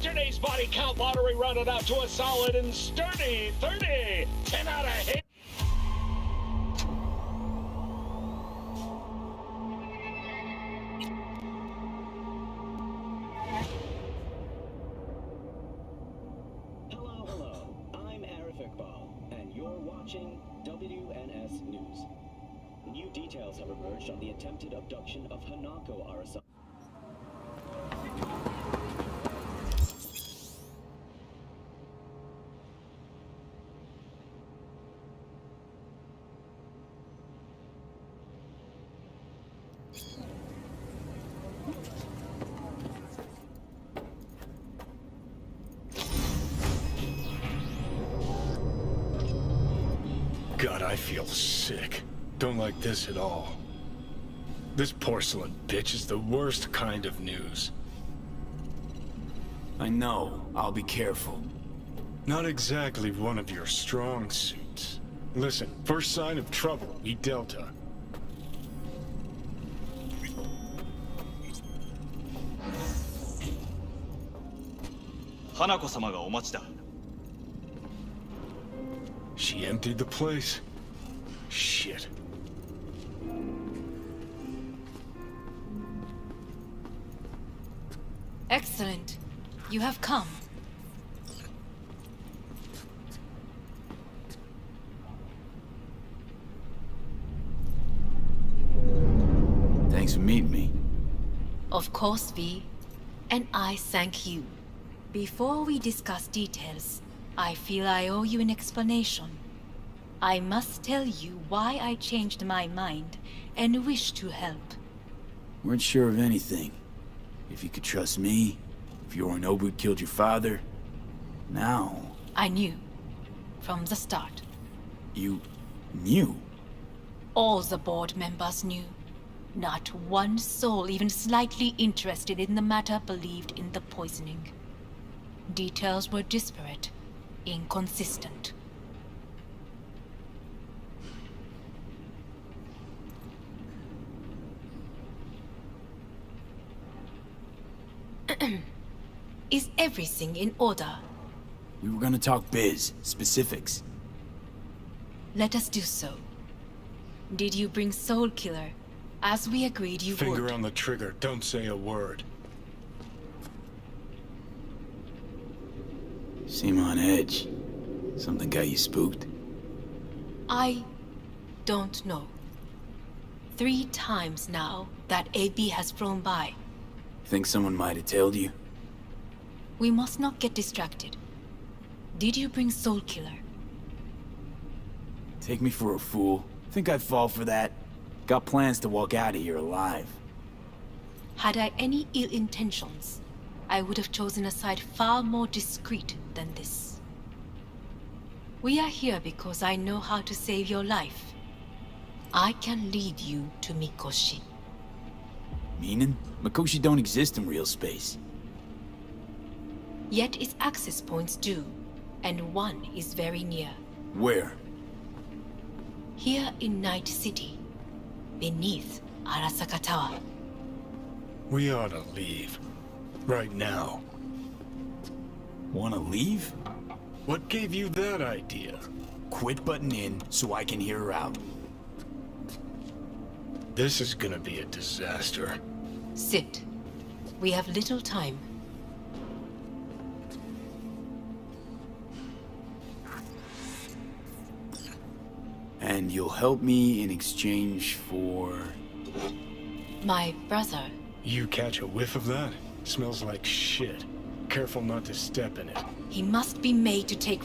Yesterday's body count lottery rounded out to a solid and sturdy 30. 10 out of 8. Hello. I'm Arif Iqbal, and you're watching WNS News. New details have emerged on the attempted abduction of Hanako Arasaka. God, I feel sick. Don't like this at all. This porcelain bitch is the worst kind of news. I know. I'll be careful. Not exactly one of your strong suits. Listen, first sign of trouble, we Delta. Hanako-sama ga omachi da. She emptied the place. Shit. Excellent. You have come. Thanks for meeting me. Of course, V. And I thank you. Before we discuss details, I feel I owe you an explanation. I must tell you why I changed my mind and wish to help. Weren't sure of anything. If you could trust me, if Yorinobu killed your father. Now... I knew. From the start. You... knew? All the board members knew. Not one soul even slightly interested in the matter believed in the poisoning. Details were disparate, inconsistent. Is everything in order? We were gonna talk biz, specifics. Let us do so. Did you bring Soul Killer, as we agreed you would? Finger on the trigger, don't say a word. Seem on edge. Something got you spooked? I don't know. 3 times now that AB has flown by. Think someone might have tailed you? We must not get distracted. Did you bring Soul Killer? Take me for a fool. Think I'd fall for that? Got plans to walk out of here alive. Had I any ill intentions, I would have chosen a side far more discreet than this. We are here because I know how to save your life. I can lead you to Mikoshi. Meaning? Mikoshi don't exist in real space. Yet its access points do, and one is very near. Where? Here in Night City, beneath Arasaka Tower. We ought to leave. Right now. Wanna leave? What gave you that idea? Quit butting in so I can hear her out. This is gonna be a disaster. Sit. We have little time. And you'll help me in exchange for... My brother. You catch a whiff of that? Smells like shit. Careful not to step in it. He must be made to take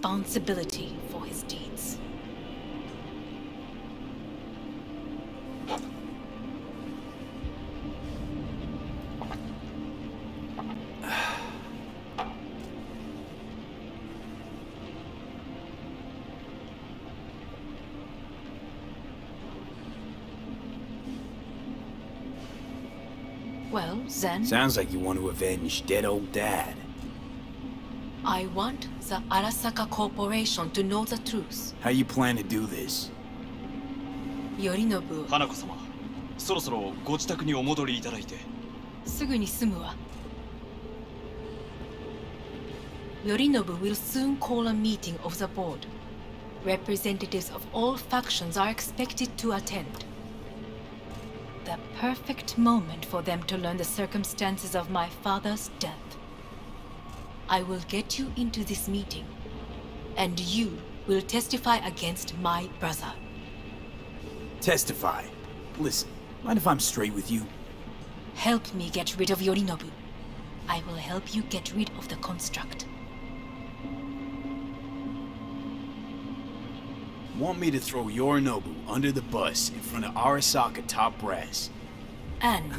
responsibility for his deeds. Well, then, Sounds like you want to avenge dead old dad. I want the Arasaka Corporation to know the truth. How you plan to do this? Yorinobu, 花子様、そろそろご自宅にお戻りいただいて。すぐに済むわ。Yorinobu will soon call a meeting of the board. Representatives of all factions are expected to attend. The perfect moment for them to learn the circumstances of my father's death. I will get you into this meeting, and you will testify against my brother. Testify. Listen, mind if I'm straight with you? Help me get rid of Yorinobu. I will help you get rid of the construct. Want me to throw Yorinobu under the bus in front of Arasaka top brass? And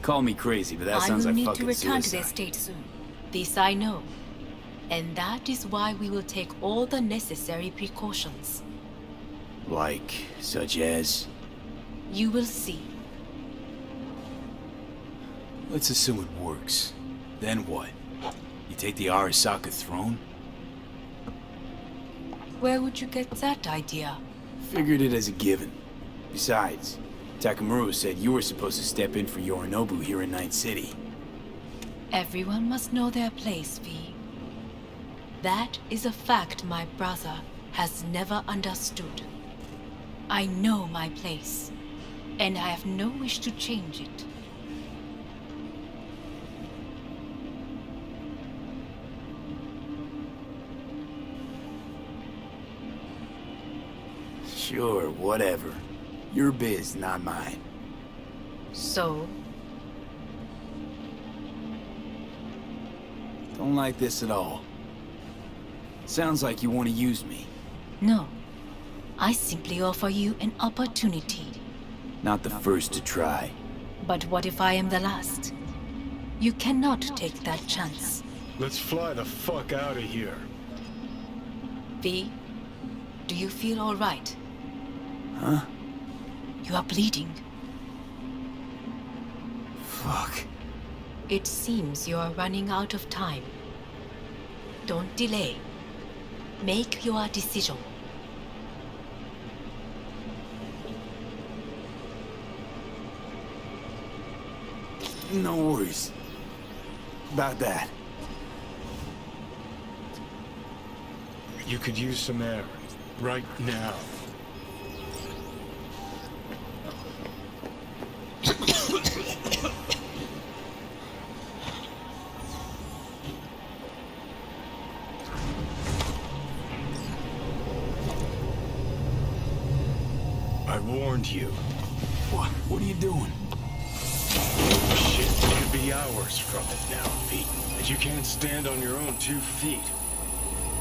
Call me crazy, but that I sounds will like need to fucking return to the suicide. estate soon. This I know. And that is why we will take all the necessary precautions. Like, such as? You will see. Let's assume it works. Then what? You take the Arasaka throne? Where would you get that idea? Figured it as a given. Besides, Takamura said you were supposed to step in for Yorinobu here in Night City. Everyone must know their place, V. That is a fact my brother has never understood. I know my place, and I have no wish to change it. Sure, whatever. Your biz, not mine. So, Don't like this at all. Sounds like you want to use me. no. I simply offer you an opportunity. Not the first to try. But what if I am the last? You cannot take that chance. Let's fly the fuck out of here. V, do you feel all right? Huh? You are bleeding. Fuck. It seems you are running out of time. Don't delay. Make your decision. No worries. About that. You could use some air. Right now. I warned you. What are you doing? Shit, you could be hours from it now, V. And you can't stand on your own 2 feet.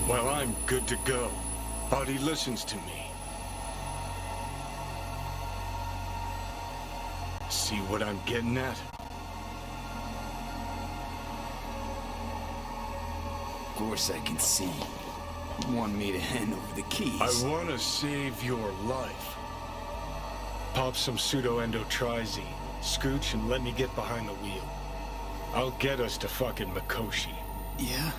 Well, I'm good to go. Body listens to me. See what I'm getting at? Of course I can see. You want me to hand over the keys. I want to save your life. Pop some pseudo-endotrizine, scooch, and let me get behind the wheel. I'll get us to fucking Mikoshi. Yeah?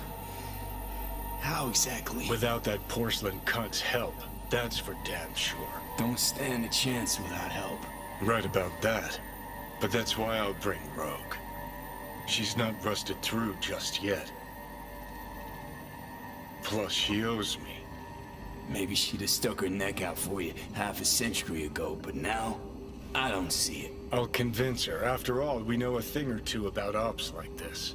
How exactly? Without that porcelain cunt's help, that's for damn sure. Don't stand a chance without help. Right about that. But that's why I'll bring Rogue. She's not rusted through just yet. Plus, she owes me. Maybe she'd have stuck her neck out for you half a century ago, but now, I don't see it. I'll convince her. After all, we know a thing or two about ops like this.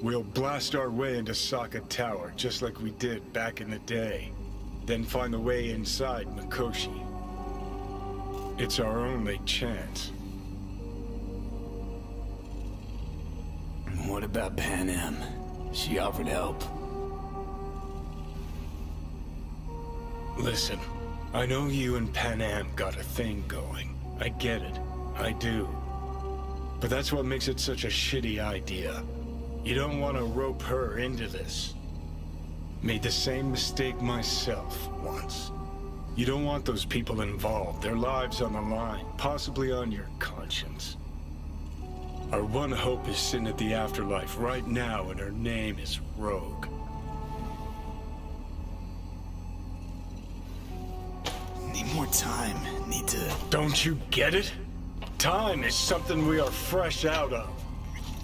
We'll blast our way into Sokka Tower, just like we did back in the day. Then find the way inside Mikoshi. It's our only chance. What about Pan Am? She offered help. Listen, I know you and Panam got a thing going. I get it. I do. But that's what makes it such a shitty idea. You don't want to rope her into this. Made the same mistake myself once. You don't want those people involved, their lives on the line, possibly on your conscience. Our one hope is sitting at the afterlife right now, and her name is Rogue. Need more time. Need to... Don't you get it? Time is something we are fresh out of.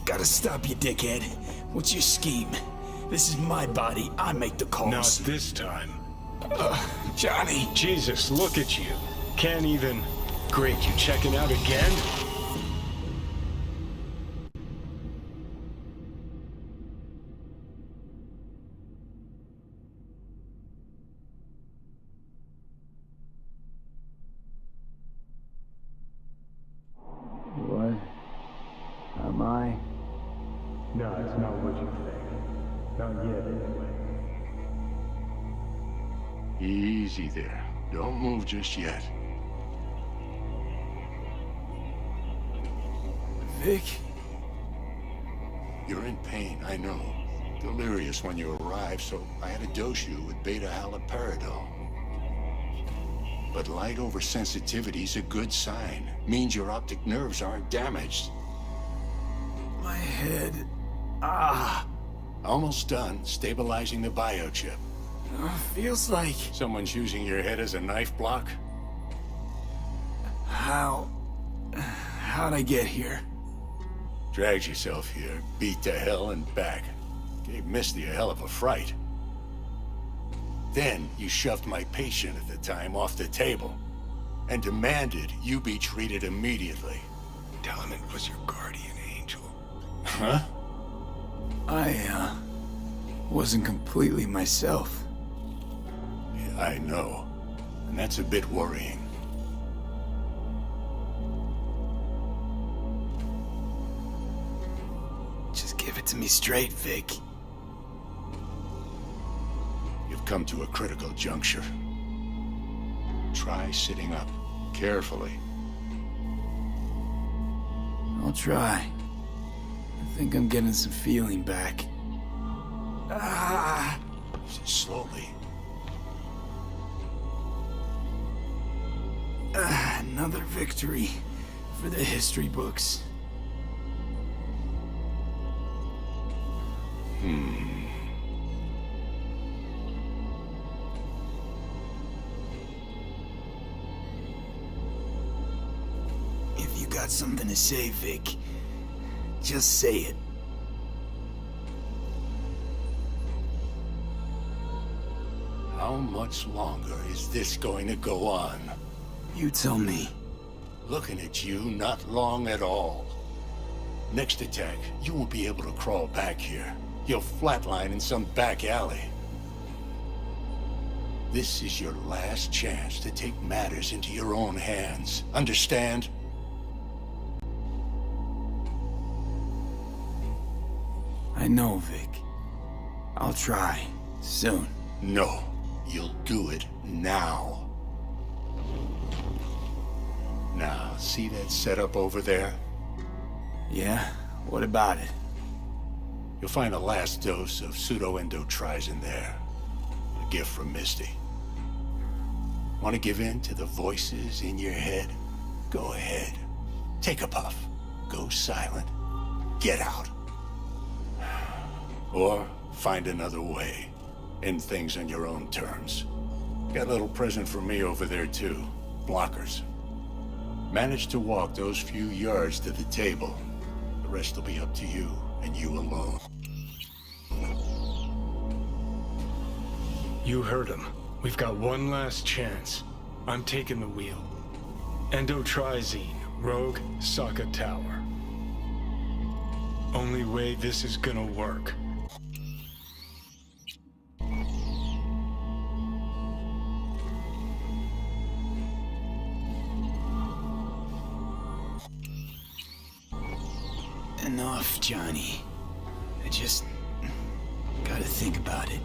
Gotta stop you, dickhead. What's your scheme? This is my body. I make the calls. Not this time. Johnny. Jesus, look at you. Can't even... Great, you checking out again? What? Am I? No, it's not what you think. Not yet, anyway. Easy there. Don't move just yet. Vic? You're in pain, I know. Delirious when you arrived, so I had to dose you with beta-haloperidol. But light oversensitivity's a good sign. Means your optic nerves aren't damaged. My head... Almost done stabilizing the biochip. Feels like... Someone's using your head as a knife block? How'd I get here? Dragged yourself here, beat to hell and back. Gave Misty a hell of a fright. Then you shoved my patient at the time off the table and demanded you be treated immediately. Tell him it was your guardian angel. Huh? I, wasn't completely myself. Yeah, I know. And that's a bit worrying. Just give it to me straight, Vic. You've come to a critical juncture. Try sitting up, carefully. I'll try. I think I'm getting some feeling back. Slowly. Another victory for the history books. If you got something to say, Vic, just say it. How much longer is this going to go on? You tell me. Looking at you, not long at all. Next attack, you won't be able to crawl back here. You'll flatline in some back alley. This is your last chance to take matters into your own hands. Understand? I know, Vic. I'll try. Soon. No, you'll do it now. Now, see that setup over there? Yeah? What about it? You'll find the last dose of pseudo-endotrizin there. A gift from Misty. Want to give in to the voices in your head? Go ahead. Take a puff. Go silent. Get out. Or find another way. End things on your own terms. Got a little present for me over there too. Blockers. Manage to walk those few yards to the table. The rest will be up to you, and you alone. You heard him. We've got one last chance. I'm taking the wheel. Endotrizine, Rogue, Sokka Tower. Only way this is gonna work. Enough, Johnny. I just... gotta think about it.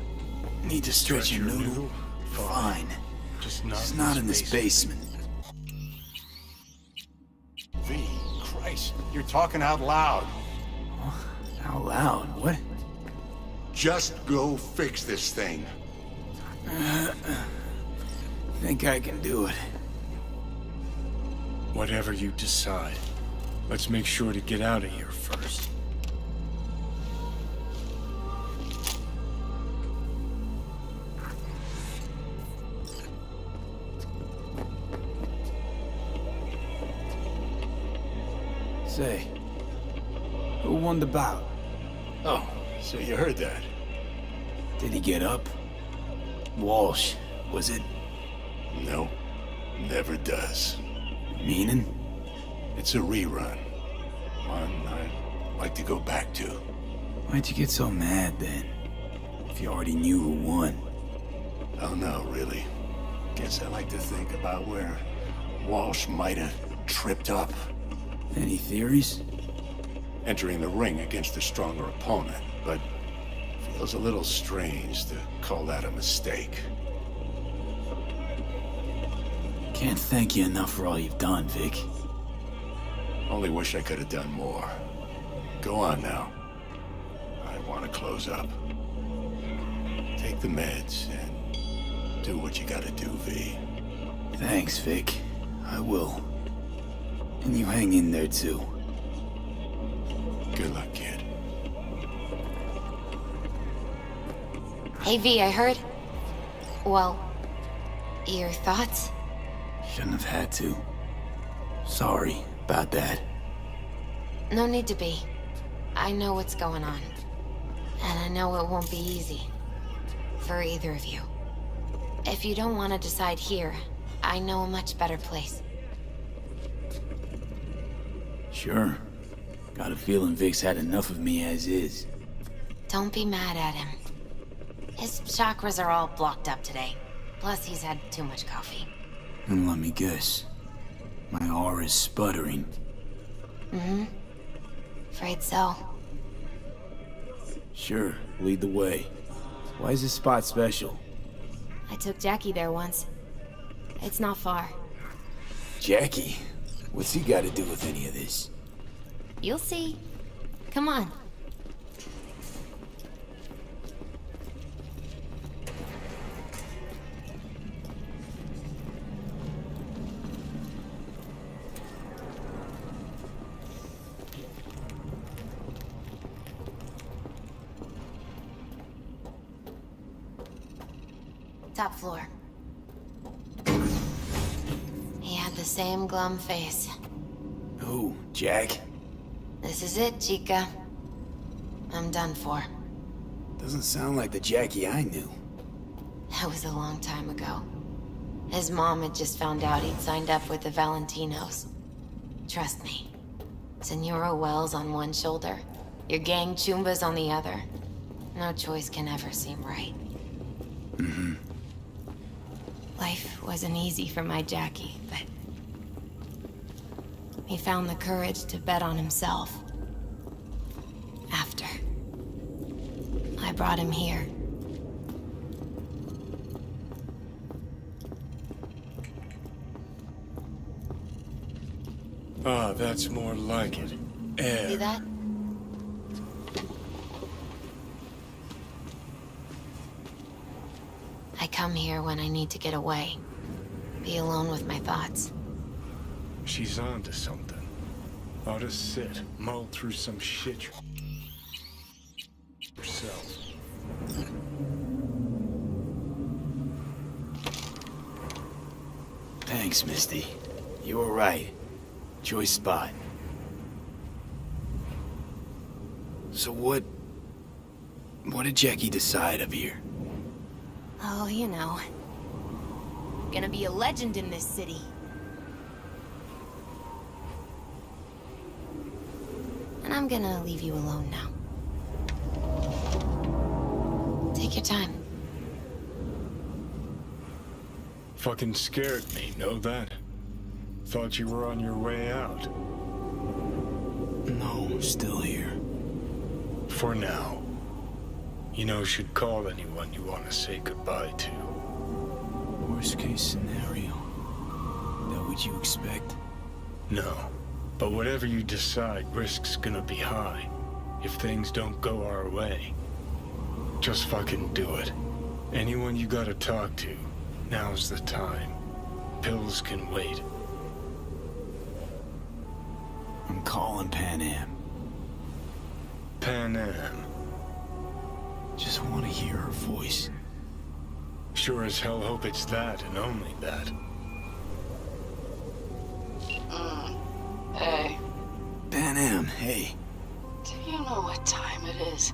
Need to stretch a noodle? Fine. Just It's not in this basement. V, Christ, you're talking out loud. Out loud? What? Just go fix this thing. Think I can do it. Whatever you decide. Let's make sure to get out of here first. Say, who won the bout? Oh, so you heard that. Did he get up? Walsh, was it? No, never does. Meaning? It's a rerun. One I'd like to go back to. Why'd you get so mad then? If you already knew who won. Oh no, really. Guess I like to think about where Walsh might have tripped up. Any theories? Entering the ring against a stronger opponent, but feels a little strange to call that a mistake. Can't thank you enough for all you've done, Vic. Only wish I could have done more. Go on now. I want to close up. Take the meds and do what you gotta do, V. Thanks, Vic. I will. And you hang in there, too. Good luck, kid. Hey V, I heard... Well, your thoughts? Shouldn't have had to. Sorry about that. No need to be. I know what's going on. And I know it won't be easy. For either of you. If you don't want to decide here, I know a much better place. Sure. Got a feeling Vic's had enough of me as is. Don't be mad at him. His chakras are all blocked up today. Plus, he's had too much coffee. And let me guess. My aura's sputtering. Mm-hmm. Afraid so. Sure, lead the way. Why is this spot special? I took Jackie there once. It's not far. Jackie? What's he got to do with any of this? You'll see. Come on. Top floor. He had the same glum face. Who, Jack? This is it, Chica. I'm done for. Doesn't sound like the Jackie I knew. That was a long time ago. His mom had just found out he'd signed up with the Valentinos. Trust me. Senora Wells on one shoulder, your gang Chumbas on the other. No choice can ever seem right. Mm-hmm. Life wasn't easy for my Jackie, but... he found the courage to bet on himself. After. I brought him here. Ah, that's more like it. Air. See that? I come here when I need to get away. Be alone with my thoughts. She's on to something. Ought to sit, mull through some shit yourself. Thanks, Misty. You were right. Choice spot. So what did Jackie decide up here? Oh, you know. Gonna be a legend in this city. And I'm gonna leave you alone now. Take your time. Fucking scared me, know that? Thought you were on your way out. No, still here. For now. You know, should call anyone you want to say goodbye to. Who Worst case scenario. That what you expect? No. But whatever you decide, risk's gonna be high. If things don't go our way. Just fucking do it. Anyone you gotta talk to, now's the time. Pills can wait. I'm calling Pan Am. Pan Am. Just want to hear her voice. Sure as hell hope it's that and only that. Hey, Pan Am, hey. do you know what time it is?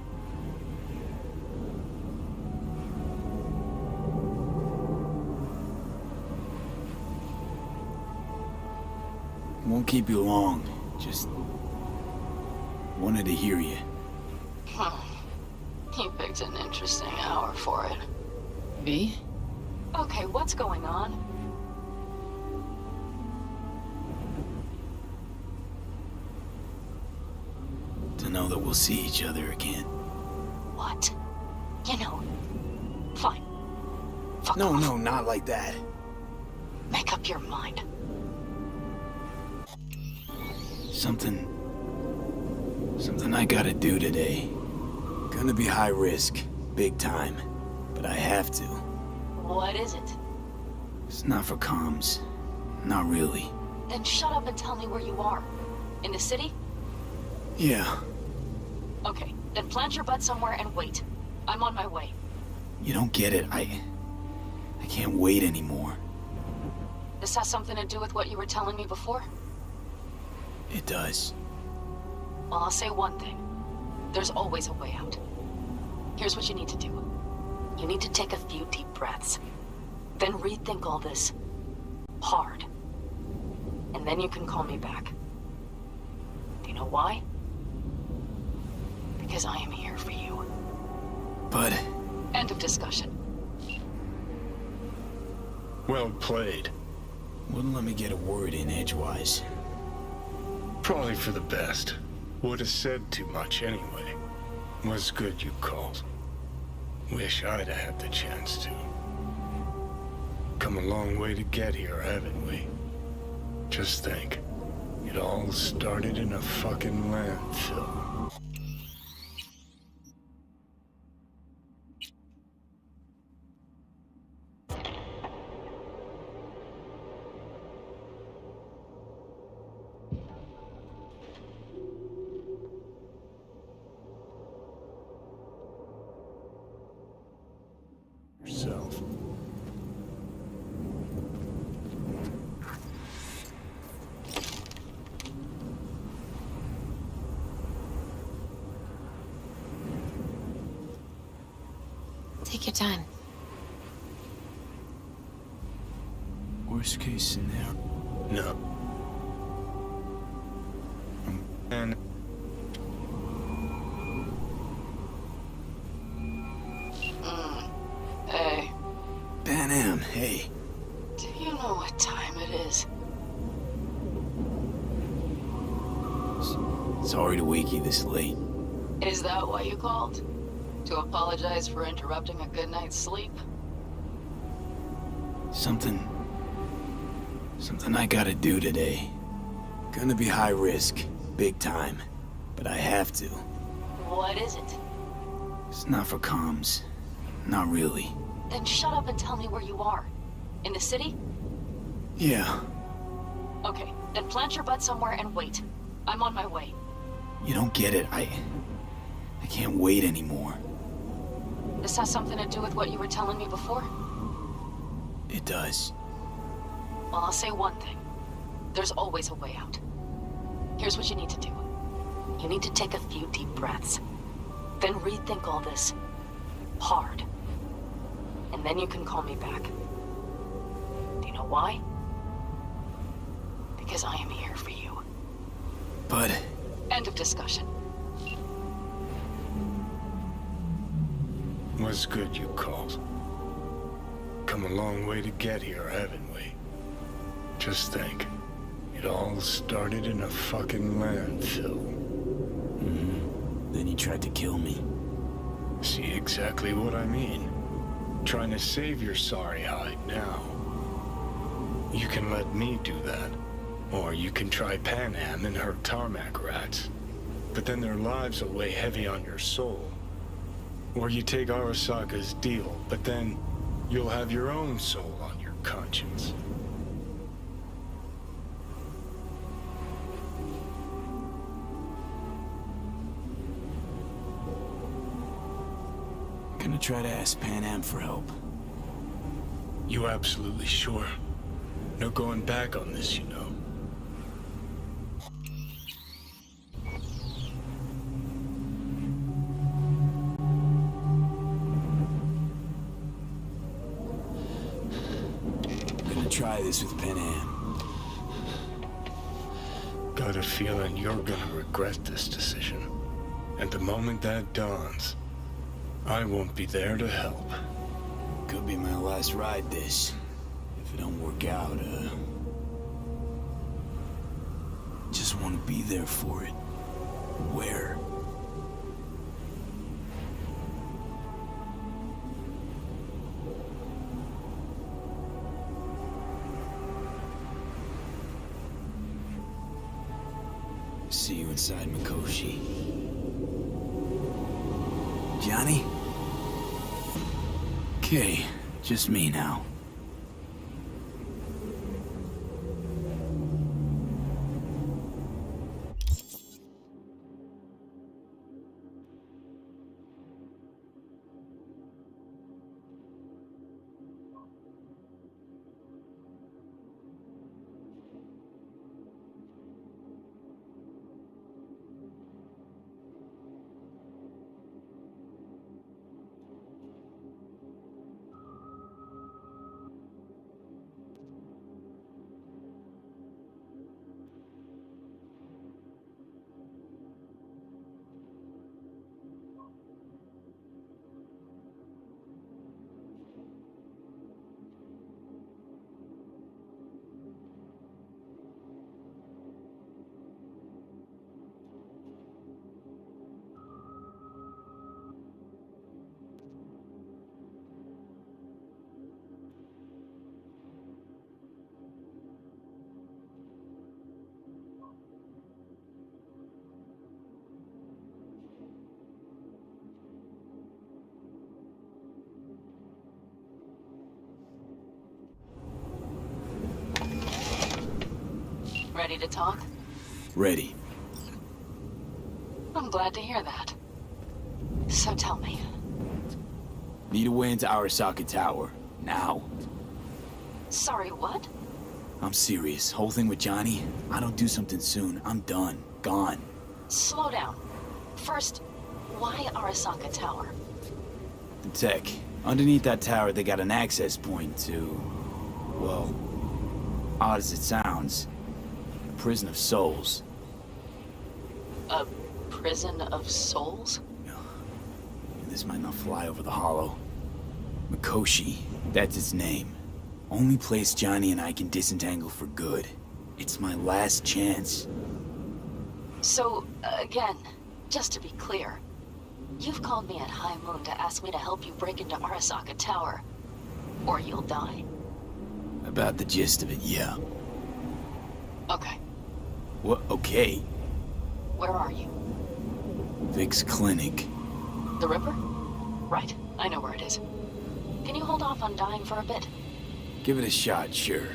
Won't keep you long. Just wanted to hear you. You picked an interesting hour for it. V? Okay, what's going on? To know that we'll see each other again. What? You know, fine. Fuck No, off. no, not like that. Make up your mind. Something I gotta do today. Gonna be high risk, big time, but I have to. What is it? It's not for comms. Not really. Then shut up and tell me where you are. In the city? Yeah, Okay, then plant your butt somewhere and wait. I'm on my way. you don't get it. I can't wait anymore. This has something to do with what you were telling me before? It does. Well, I'll say one thing. There's always a way out. Here's what you need to do. You need to take a few deep breaths. Then rethink all this. Hard. And then you can call me back. Do you know why? Because I am here for you. But End of discussion. Well played. wouldn't let me get a word in edgewise. Probably for the best. Would have said too much anyway. Was good you called. Wish I'd have had the chance to. Come a long way to get here, haven't we? Just think. It all started in a fucking landfill. Yourself. Take your time. Worst case scenario. No. And Hey, Pan Am, hey. do you know what time it is? Sorry to wake you this late. Is that why you called? To apologize for interrupting a good night's sleep? Something I gotta do today. Gonna be high risk, big time, but I have to. What is it? It's not for comms. Not really. Then shut up and tell me where you are. In the city? Yeah, Okay, then plant your butt somewhere and wait. I'm on my way. you don't get it. I can't wait anymore. This has something to do with what you were telling me before? It does. Well, I'll say one thing. There's always a way out. Here's what you need to do. You need to take a few deep breaths. Then rethink all this. Hard. And then you can call me back. Do you know why? Because I am here for you. But End of discussion. was good you called. Come a long way to get here, haven't we? Just think. It all started in a fucking landfill. then he tried to kill me. See exactly what I mean? Trying to save your sorry hide now. You can let me do that. Or you can try Pan Am and her tarmac rats. But then their lives will weigh heavy on your soul. Or you take Arasaka's deal, but then you'll have your own soul on your conscience. Gonna try to ask Pan Am for help. You absolutely sure? No going back on this, you know. Gonna try this with Pan Am. Got a feeling you're gonna regret this decision. And the moment that dawns, I won't be there to help. Could be my last ride this. If it don't work out, just want to be there for it. Where? See you inside Mikoshi. Johnny? Okay, just me now. Ready to talk? Ready. I'm glad to hear that. So tell me. Need a way into Arasaka Tower. Now. Sorry, what? I'm serious. Whole thing with Johnny, I don't do something soon, I'm done. Gone. Slow down. First, why Arasaka Tower? The tech. Underneath that tower, they got an access point to... well, odd as it sounds, a prison of souls. A prison of souls? This might not fly over the hollow. Mikoshi, that's its name. Only place Johnny and I can disentangle for good. It's my last chance. So, again, just to be clear, you've called me at High Moon to ask me to help you break into Arasaka Tower, or you'll die. About the gist of it, yeah. Okay. What? Okay. Where are you? Vic's clinic. The Ripper? Right, I know where it is. Can you hold off on dying for a bit? Give it a shot, sure.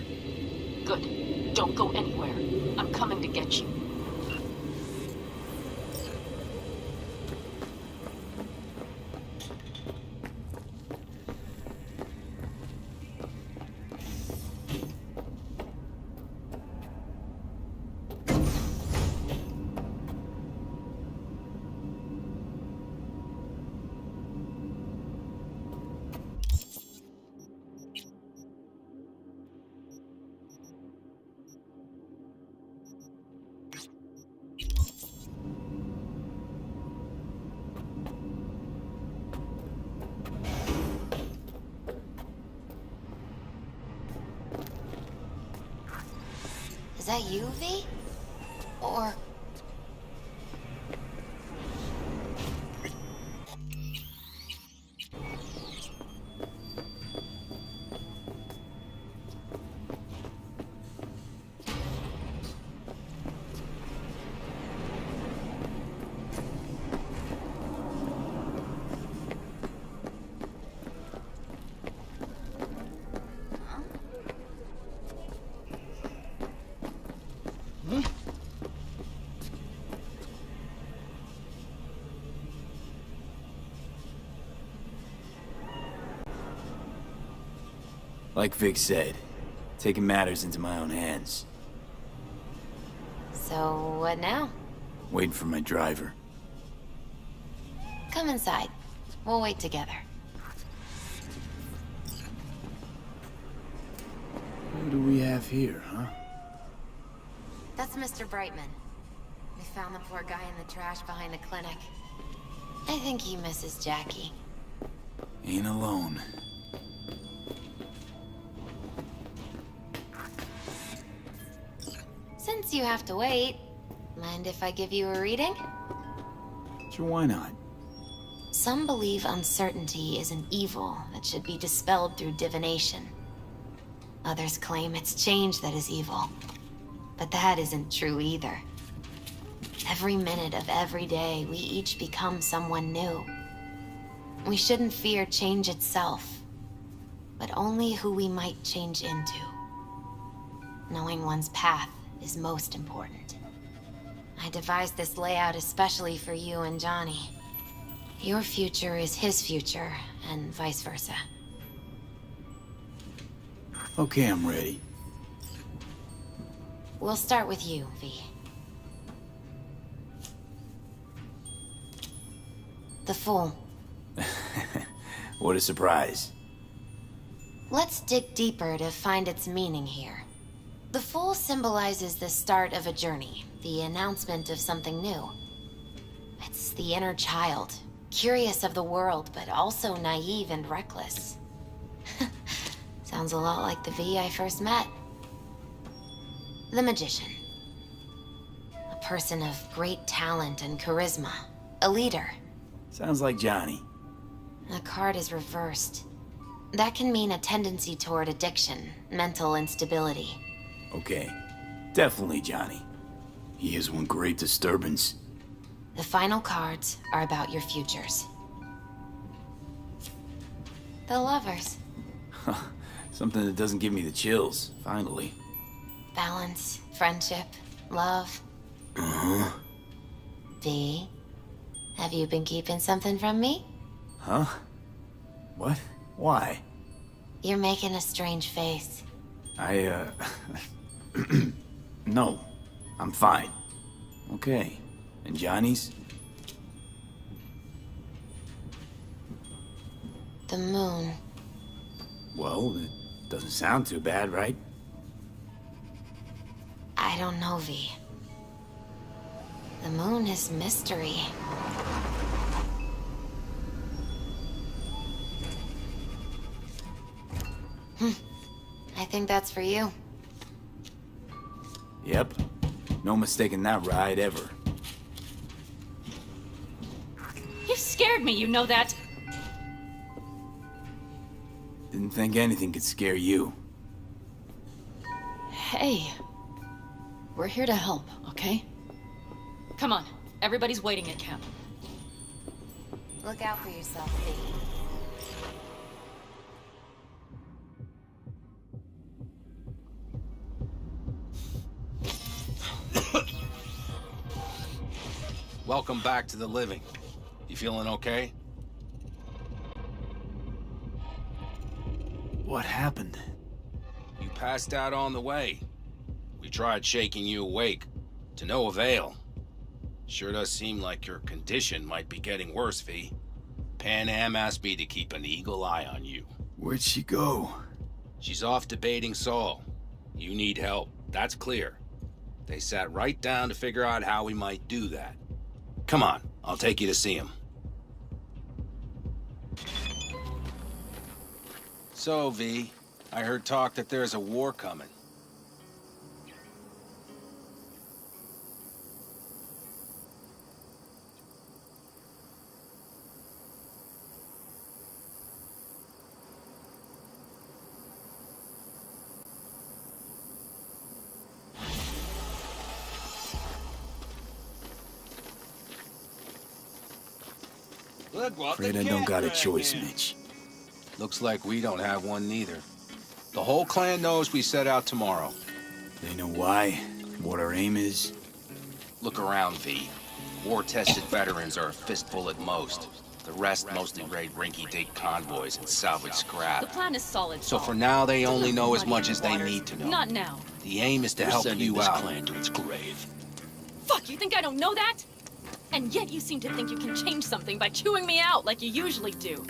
Good. Don't go anywhere. I'm coming to get you. Is that you, V? Or... Like Vic said, taking matters into my own hands. So, what now? Waiting for my driver. Come inside. We'll wait together. What do we have here, huh? That's Mr. Brightman. We found the poor guy in the trash behind the clinic. I think he misses Jackie. Ain't alone. Since you have to wait, mind if I give you a reading? Sure, why not? Some believe uncertainty is an evil that should be dispelled through divination. Others claim it's change that is evil. But that isn't true either. Every minute of every day, we each become someone new. We shouldn't fear change itself, but only who we might change into. Knowing one's path is most important. I devised this layout especially for you and Johnny. Your future is his future, and vice versa. Okay, I'm ready. We'll start with you, V. The Fool. What a surprise. Let's dig deeper to find its meaning here. The Fool symbolizes the start of a journey, the announcement of something new. It's the inner child, curious of the world, but also naive and reckless. Sounds a lot like the V I first met. The Magician. A person of great talent and charisma. A leader. Sounds like Johnny. The card is reversed. That can mean a tendency toward addiction, mental instability. Okay, definitely Johnny. He is one great disturbance. The final cards are about your futures. The Lovers. Something that doesn't give me the chills, finally. Balance, friendship, love. Uh-huh. V, have you been keeping something from me? Huh? What? Why? You're making a strange face. No. I'm fine. Okay. And Johnny's? The moon. Well, it doesn't sound too bad, right? I don't know, V. The moon is mystery. I think that's for you. Yep. No mistaking that ride ever. You scared me, you know that? Didn't think anything could scare you. Hey. We're here to help, okay? Come on. Everybody's waiting at camp. Look out for yourself, V. Welcome back to the living. You feeling okay? What happened? You passed out on the way. We tried shaking you awake. To no avail. Sure does seem like your condition might be getting worse, V. Pan Am asked me to keep an eagle eye on you. Where'd she go? She's off debating Saul. You need help, that's clear. They sat right down to figure out how we might do that. Come on, I'll take you to see him. So, V, I heard talk that there's a war coming. Look what Afraid I don't got a choice, Mitch. Looks like we don't have one neither. The whole clan knows we set out tomorrow. They know why, what our aim is. Look around, V. War-tested veterans are a fistful at most. The rest mostly raid rinky-dink convoys and salvage scrap. The plan is solid. So Saul. for now, they only Don't know as muddy much the as they waters. need to know. Not now. The aim is to help sending you this out. clan to its grave. Fuck, you think I don't know that? And yet you seem to think you can change something by chewing me out like you usually do.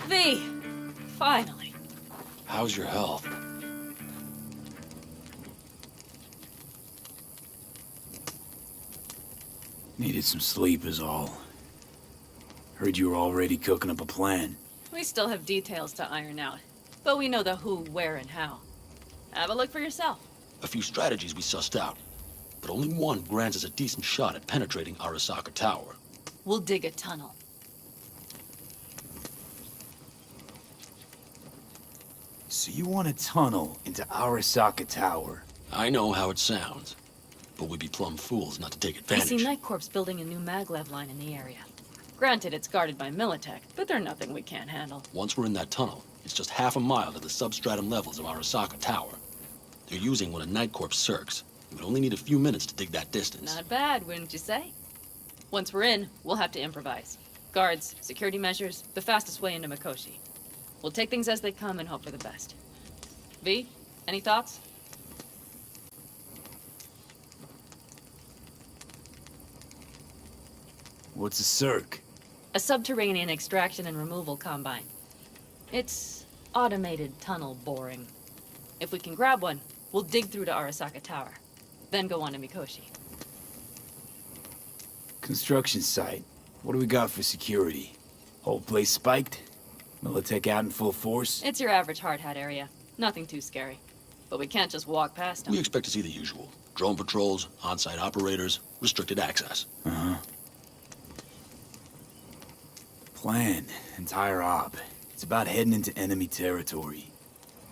V, finally. How's your health? Needed some sleep is all. Heard you were already cooking up a plan. We still have details to iron out, but we know the who, where, and how. Have a look for yourself. A few strategies we sussed out, but only one grants us a decent shot at penetrating Arasaka Tower. We'll dig a tunnel. So you want a tunnel into Arasaka Tower? I know how it sounds, but we'd be plumb fools not to take I advantage. see Night Corp's building a new maglev line in the area. Granted, it's guarded by Militech, but they're nothing we can't handle. Once we're in that tunnel, it's just half a mile to the substratum levels of Arasaka Tower. They're using one of Night Corp's circs. It would only need a few minutes to dig that distance. Not bad, wouldn't you say? Once we're in, we'll have to improvise. Guards, security measures, the fastest way into Mikoshi. We'll take things as they come and hope for the best. V, any thoughts? What's a circ? A subterranean extraction and removal combine. It's automated tunnel boring. If we can grab one, we'll dig through to Arasaka Tower, then go on to Mikoshi. Construction site. What do we got for security? Whole place spiked? Militech out in full force? It's your average hard hat area. Nothing too scary. But we can't just walk past them. We expect to see the usual. Drone patrols, on-site operators, restricted access. Uh-huh. Plan. Entire op. It's about heading into enemy territory.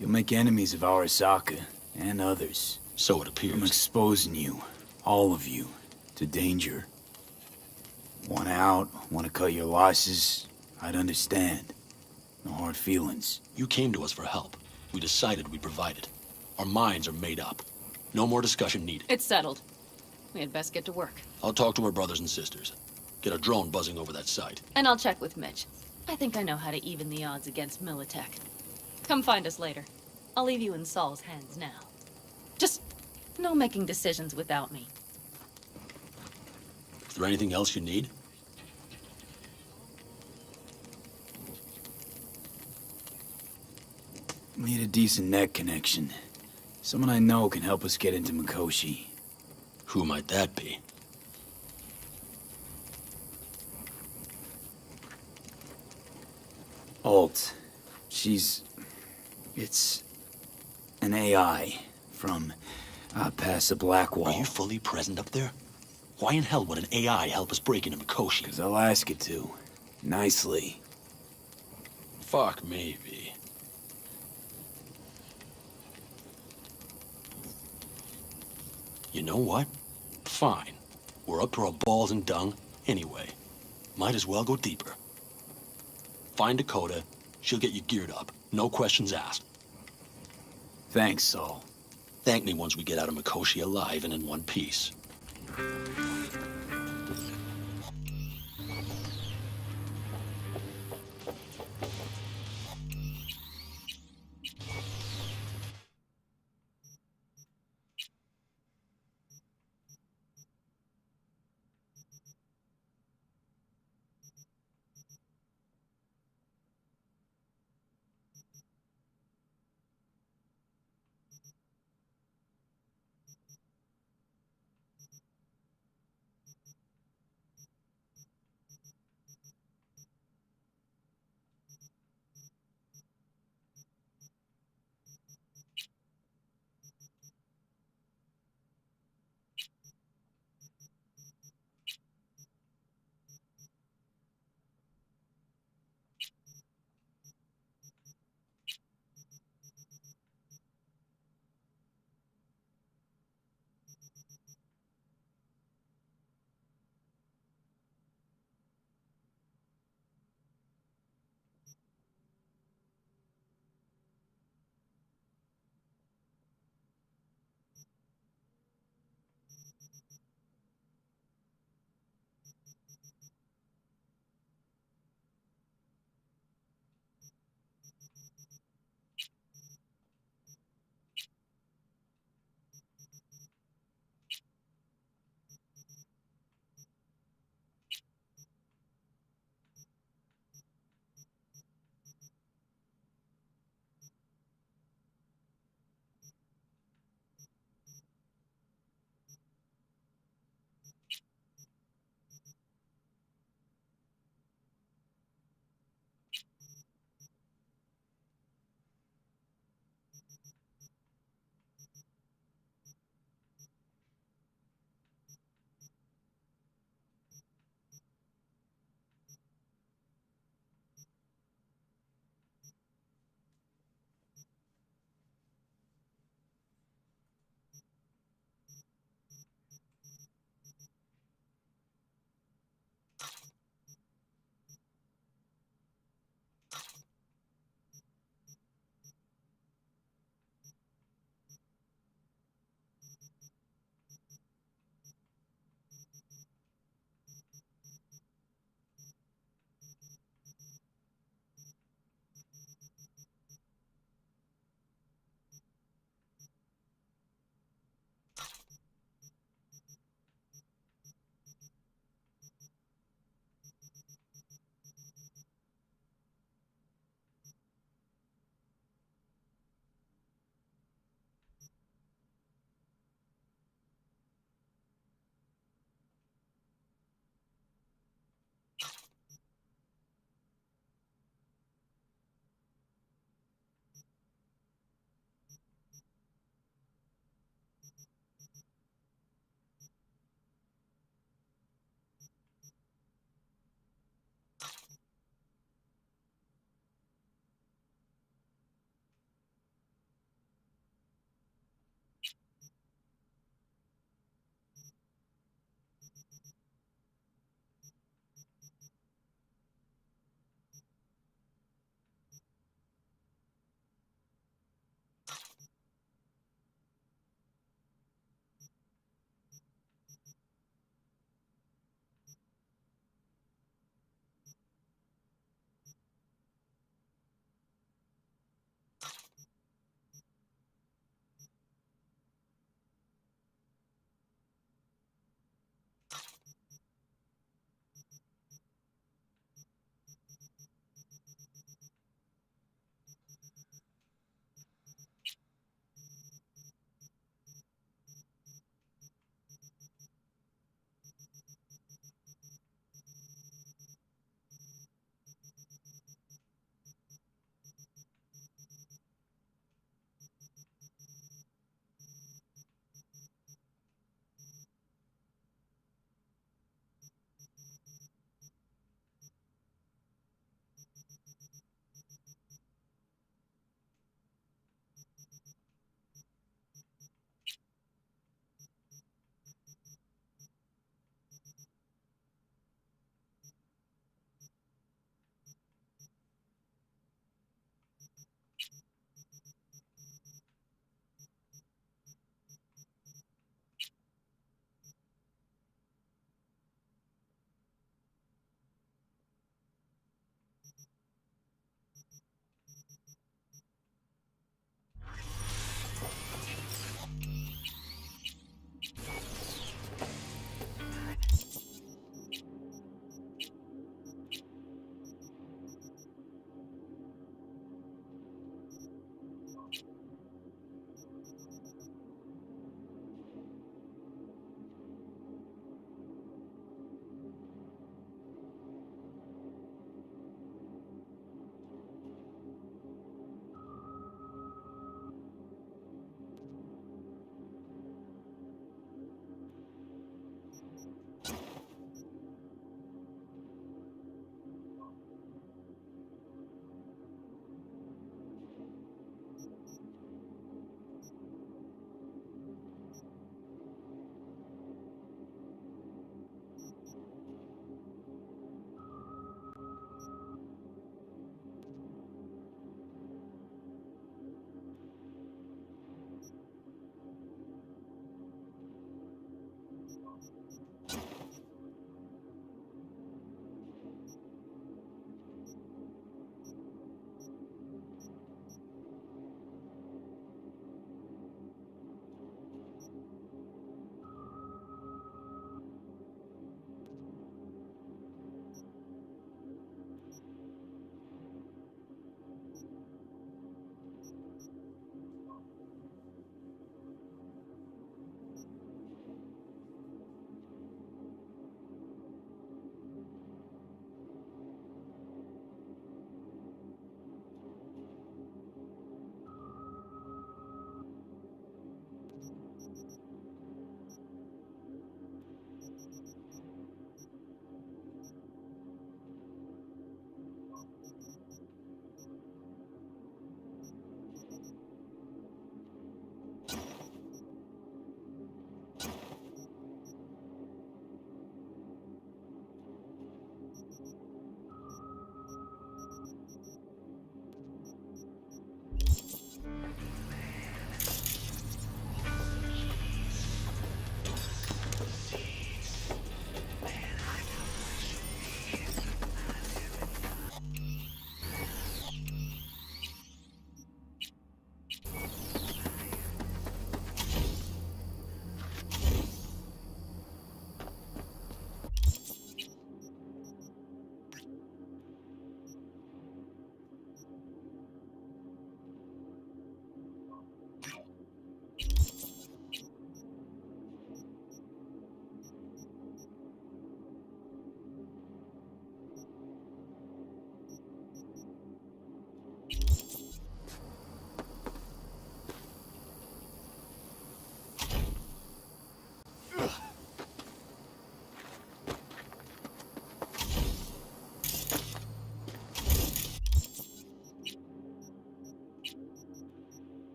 You'll make enemies of Arasaka, and others. So it appears. I'm exposing you, all of you, to danger. Want out, want to cut your losses, I'd understand. No hard feelings. You came to us for help. We decided we'd provide it. Our minds are made up. No more discussion needed. It's settled. We had best get to work. I'll talk to our brothers and sisters. Get a drone buzzing over that site. And I'll check with Mitch. I think I know how to even the odds against Militech. Come find us later. I'll leave you in Saul's hands now. Just no making decisions without me. Is there anything else you need? Need a decent net connection. Someone I know can help us get into Mikoshi. Who might that be? Alt. It's an AI from past the Black Wall. Are you fully present up there? Why in hell would an AI help us break into Mikoshi? Because I'll ask it to. Nicely. Fuck me, V. You know what? Fine. We're up to our balls in dung anyway. Might as well go deeper. Find Dakota. She'll get you geared up. No questions asked. Thanks, Saul. Thank me once we get out of Mikoshi alive and in one piece.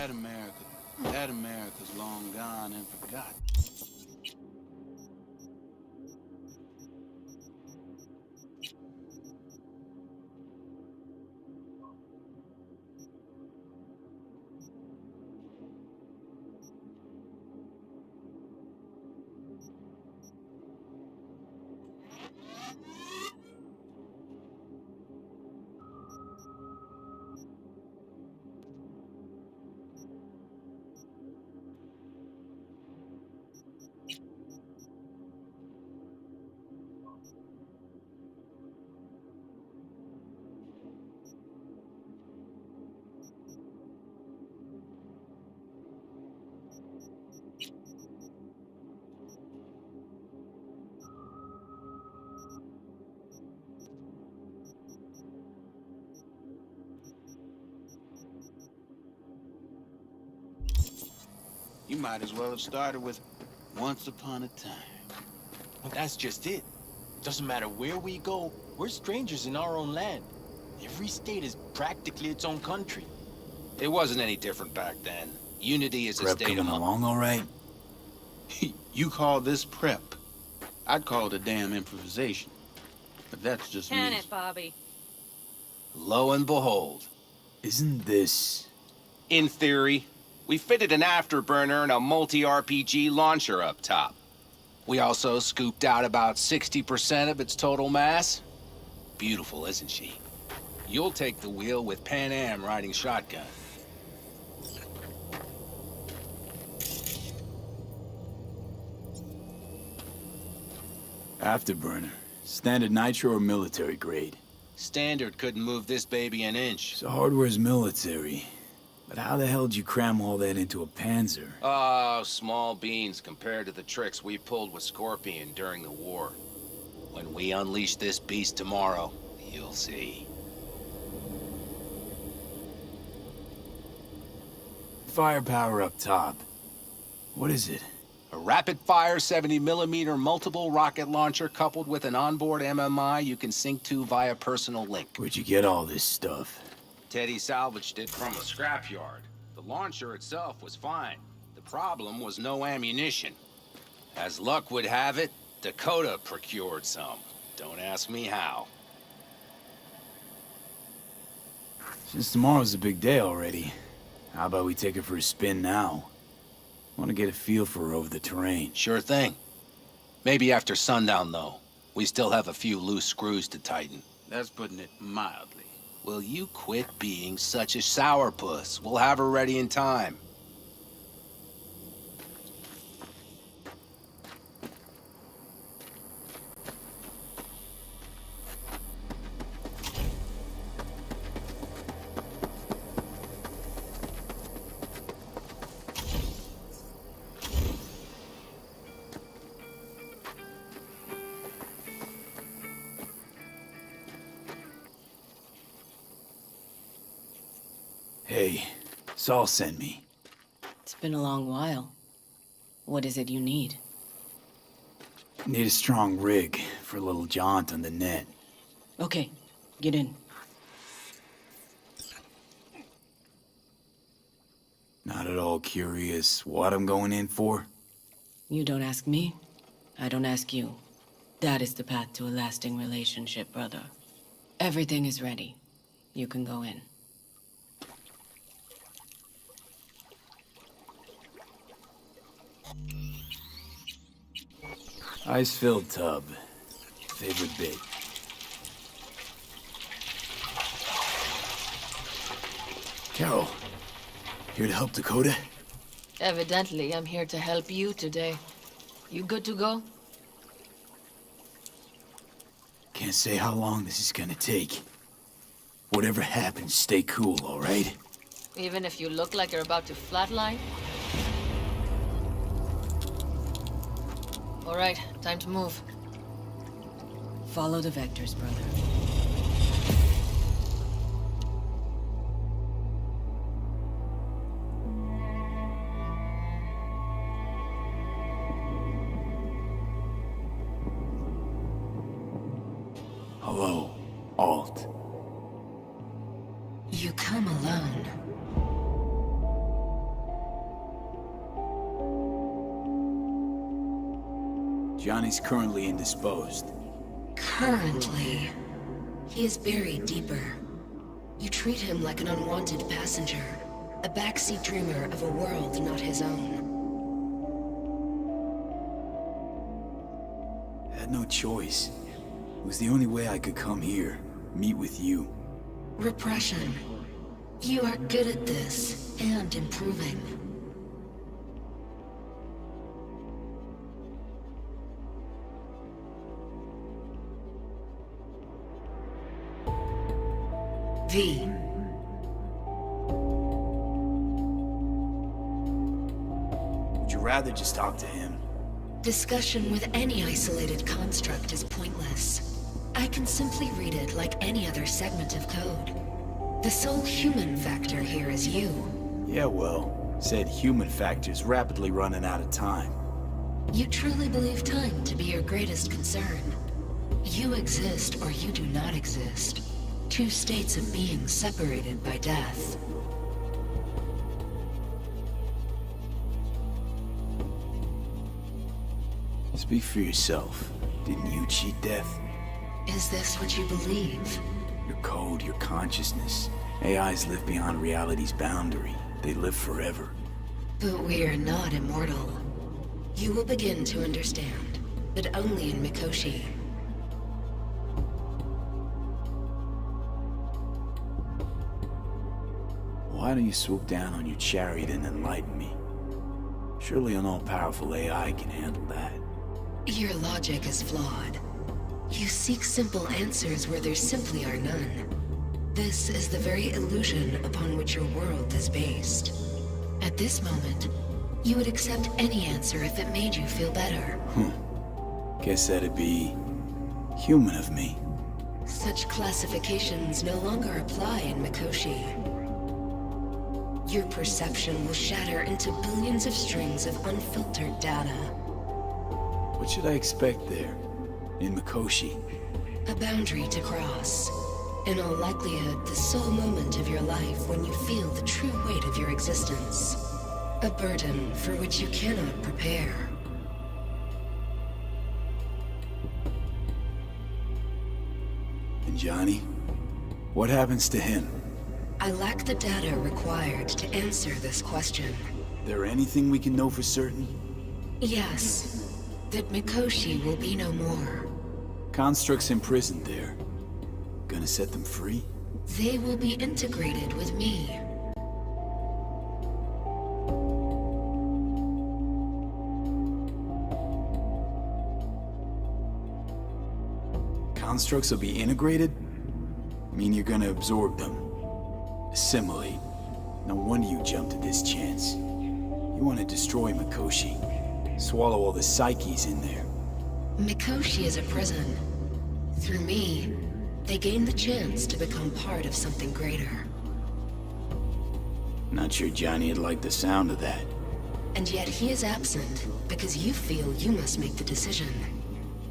That America's long gone and forgotten. You might as well have started with Once Upon a Time. Well, that's just it. Doesn't matter where we go, we're strangers in our own land. Every state is practically its own country. It wasn't any different back then. Unity is a Prep state of coming along all right? You call this prep? I'd call it a damn improvisation. But that's just Can me. it, Bobby? Lo and behold. Isn't this... In theory, we fitted an afterburner and a multi-RPG launcher up top. We also scooped out about 60% of its total mass. Beautiful, isn't she? You'll take the wheel with Pan Am riding shotgun. Afterburner. Standard nitro or military grade? Standard couldn't move this baby an inch. So hardware's military. But how the hell did you cram all that into a Panzer? Oh, small beans compared to the tricks we pulled with Scorpion during the war. When we unleash this beast tomorrow, you'll see. Firepower up top. What is it? A rapid-fire 70mm multiple rocket launcher coupled with an onboard MMI you can sync to via personal link. Where'd you get all this stuff? Teddy salvaged it from a scrapyard. The launcher itself was fine. The problem was no ammunition. As luck would have it, Dakota procured some. Don't ask me how. Since tomorrow's a big day already, how about we take her for a spin now? Want to get a feel for her over the terrain. Sure thing. Maybe after sundown, though. We still have a few loose screws to tighten. That's putting it mildly. Will you quit being such a sourpuss? We'll have her ready in time. Hey, Saul sent me. It's been a long while. What is it you need? Need a strong rig for a little jaunt on the net. Okay, get in. Not at all curious what I'm going in for? You don't ask me, I don't ask you. That is the path to a lasting relationship, brother. Everything is ready. You can go in. Ice-filled tub. Favorite bit. Carol, here to help Dakota? Evidently, I'm here to help you today. You good to go? Can't say how long this is gonna take. Whatever happens, stay cool, all right? Even if you look like you're about to flatline? All right, time to move. Follow the vectors, brother. Hello, Alt. You come alone. Johnny's currently indisposed. Currently. He is buried deeper. You treat him like an unwanted passenger, a backseat dreamer of a world not his own. Had no choice. It was the only way I could come here, meet with you. Repression. You are good at this, and improving. V. Would you rather just talk to him? Discussion with any isolated construct is pointless. I can simply read it like any other segment of code. The sole human factor here is you. Yeah, well, said human factor's rapidly running out of time. You truly believe time to be your greatest concern. You exist or you do not exist. Two states of being separated by death. Speak for yourself. Didn't you cheat death? Is this what you believe? Your code, your consciousness. AIs live beyond reality's boundary. They live forever. But we are not immortal. You will begin to understand, but only in Mikoshi. Why don't you swoop down on your chariot and enlighten me? Surely an all-powerful AI can handle that. Your logic is flawed. You seek simple answers where there simply are none. This is the very illusion upon which your world is based. At this moment, you would accept any answer if it made you feel better. Guess that'd be human of me. Such classifications no longer apply in Mikoshi. Your perception will shatter into billions of strings of unfiltered data. What should I expect there, in Mikoshi? A boundary to cross. In all likelihood, the sole moment of your life when you feel the true weight of your existence. A burden for which you cannot prepare. And Johnny? What happens to him? I lack the data required to answer this question. There anything we can know for certain? Yes. That Mikoshi will be no more. Constructs imprisoned there. Gonna set them free? They will be integrated with me. Constructs will be integrated? Mean you're gonna absorb them? Assimilate? No wonder you jumped at this chance. You want to destroy Mikoshi. Swallow all the psyches in there. Mikoshi is a prison. Through me, they gain the chance to become part of something greater. Not sure Johnny would like the sound of that. And yet he is absent because you feel you must make the decision.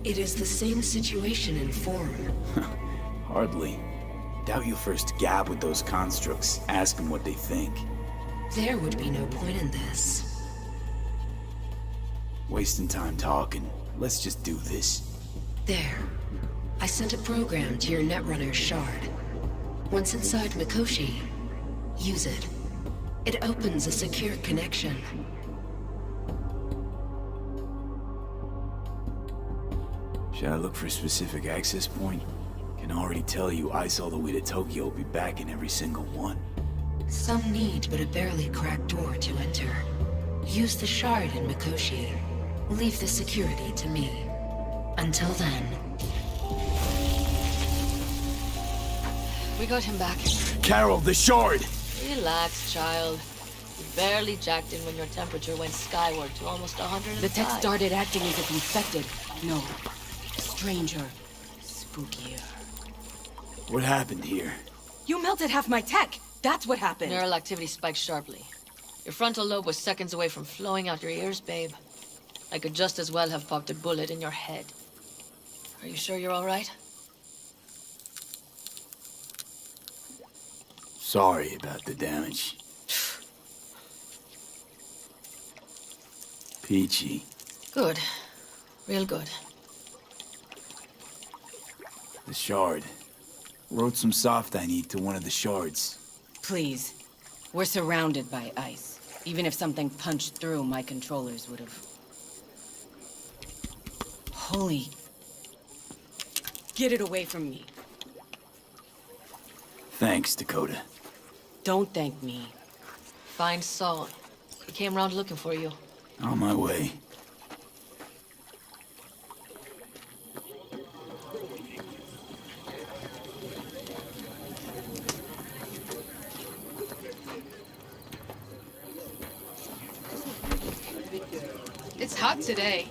It is the same situation in form. Hardly. Doubt you'll first gab with those constructs, ask them what they think. There would be no point in this. Wasting time talking. Let's just do this. There. I sent a program to your Netrunner's shard. Once inside Mikoshi, use it. It opens a secure connection. Should I look for a specific access point? Can already tell you ice all the way to Tokyo will be back in every single one. Some need but a barely cracked door to enter. Use the shard in Mikoshi. Leave the security to me. Until then... We got him back. Carol, the shard! Relax, child. You barely jacked in when your temperature went skyward to almost 105. The tech started acting as if infected. No. Stranger. Spookier. What happened here? You melted half my tech! That's what happened! Neural activity spiked sharply. Your frontal lobe was seconds away from flowing out your ears, babe. I could just as well have popped a bullet in your head. Are you sure you're all right? Sorry about the damage. Peachy. Good. Real good. The shard. Wrote some soft I need to one of the shards. Please. We're surrounded by ice. Even if something punched through, my controllers would have... Holy... Get it away from me. Thanks, Dakota. Don't thank me. Find Saul. He came round looking for you. On my way. It's hot today.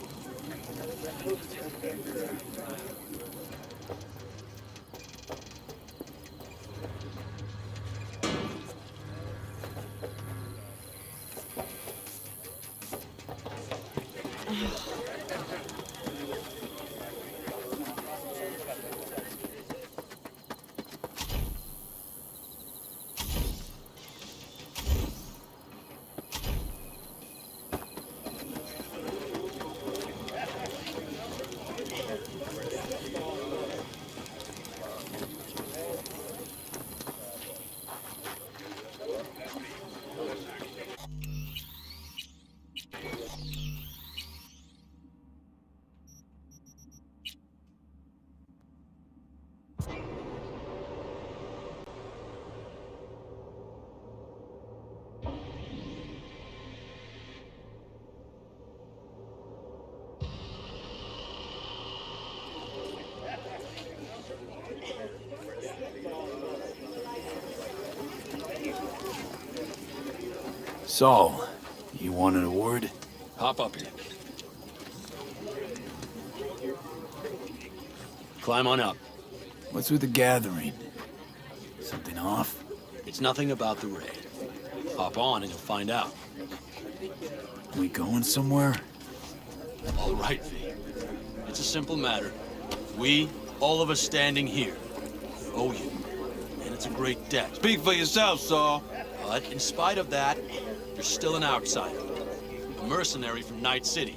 Saul, you want an word? Hop up here. Climb on up. What's with the gathering? Something off? It's nothing about the raid. Hop on and you'll find out. We going somewhere? All right, V. It's a simple matter. We, all of us standing here, owe you. And it's a great debt. Speak for yourself, Saul. But in spite of that, you're still an outsider. A mercenary from Night City.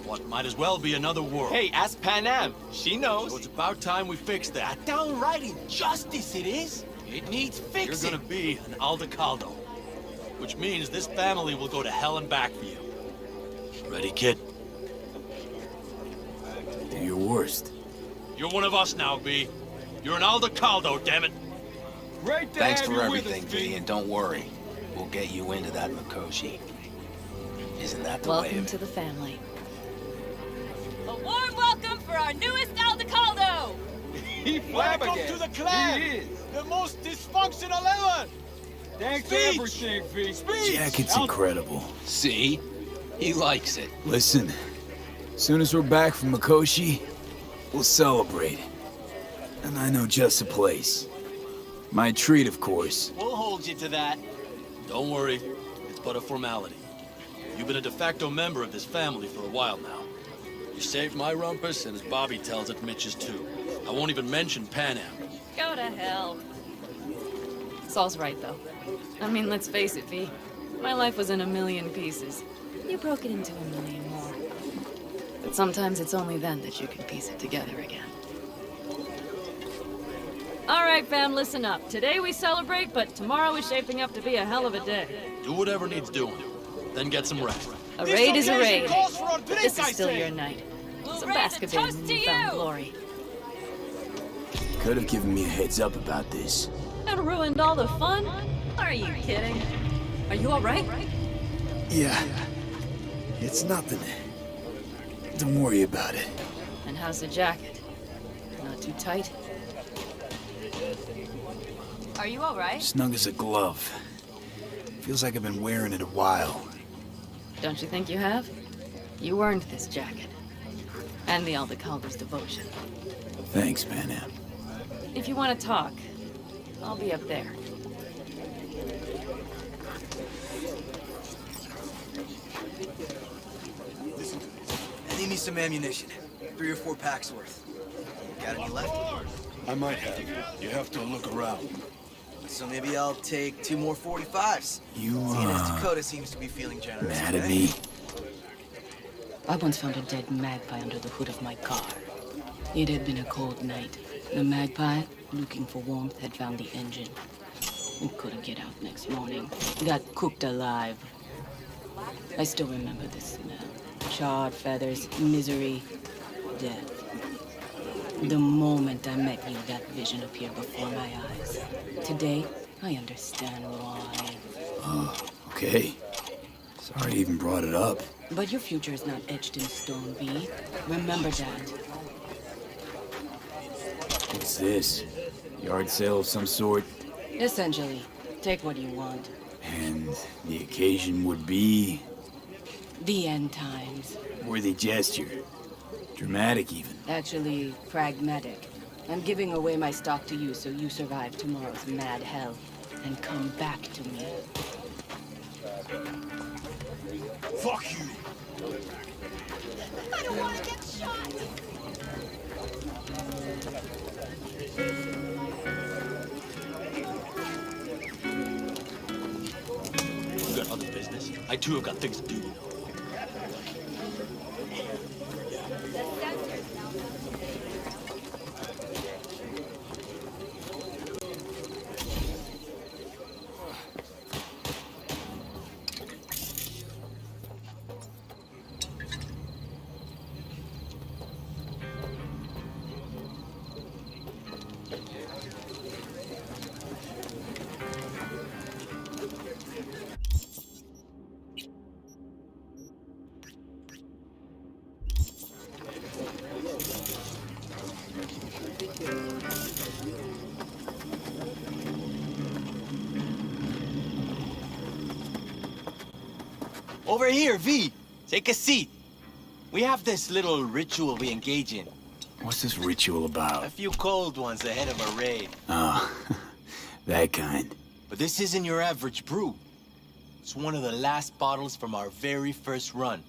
What might as well be another world. Hey, ask Panam. She knows. So it's about time we fix that. Downright injustice it is. It needs fixing. You're gonna be an Aldecaldo. Which means this family will go to hell and back for you. Ready, kid? Do your worst. You're one of us now, B. You're an Aldecaldo, damn it. Great to Thanks have for you with everything, us, V, and don't worry. We'll get you into that Mikoshi. Isn't that the way Welcome of to the family. A warm welcome for our newest Aldecaldo! Welcome to the clan! He is the most dysfunctional ever! Thanks for everything, V. Speech! Jacket's incredible. See? He likes it. Listen, as soon as we're back from Mikoshi, we'll celebrate. And I know just a place. My treat, of course. We'll hold you to that. Don't worry. It's but a formality. You've been a de facto member of this family for a while now. You saved my rumpus, and as Bobby tells it, Mitch's too. I won't even mention Panam. Go to hell. Saul's right, though. I mean, let's face it, V. My life was in a million pieces. You broke it into a million more. But sometimes it's only then that you can piece it together again. All right, fam, listen up. Today we celebrate, but tomorrow is shaping up to be a hell of a day. Do whatever needs doing. Then get some rest. A raid is a raid. This is I still say. your night. We'll So raise bask a a bit in toast to newfound you. glory. Could have given me a heads up about this. And ruined all the fun? Are you kidding? Are you all right? Yeah. It's nothing. Don't worry about it. And how's the jacket? Not too tight? Are you alright? Snug as a glove. Feels like I've been wearing it a while. Don't you think you have? You earned this jacket. And the Aldecaldo's devotion. Thanks, Panam. If you want to talk, I'll be up there. I need me some ammunition. 3 or 4 packs worth. Got any left? I might have. You have to look around. So maybe I'll take 2 more 45s. You, Seeing as Dakota seems to be feeling generous. mad at today. me? I once found a dead magpie under the hood of my car. It had been a cold night. The magpie, looking for warmth, had found the engine. It couldn't get out next morning. Got cooked alive. I still remember the smell. Charred feathers, misery, death. The moment I met you, that vision appeared before my eyes. Today, I understand why. Okay. Sorry I even brought it up. But your future is not etched in stone, V. Remember that. What's this? Yard sale of some sort? Essentially, take what you want. And the occasion would be... The end times. Worthy gesture. Dramatic, even. Actually, pragmatic. I'm giving away my stock to you so you survive tomorrow's mad hell and come back to me. Fuck you! I don't want to get shot! You got other business. I too have got things to do. Over here, V. Take a seat. We have this little ritual we engage in. What's this ritual about? A few cold ones ahead of a raid. Oh, that kind. But this isn't your average brew. It's one of the last bottles from our very first run.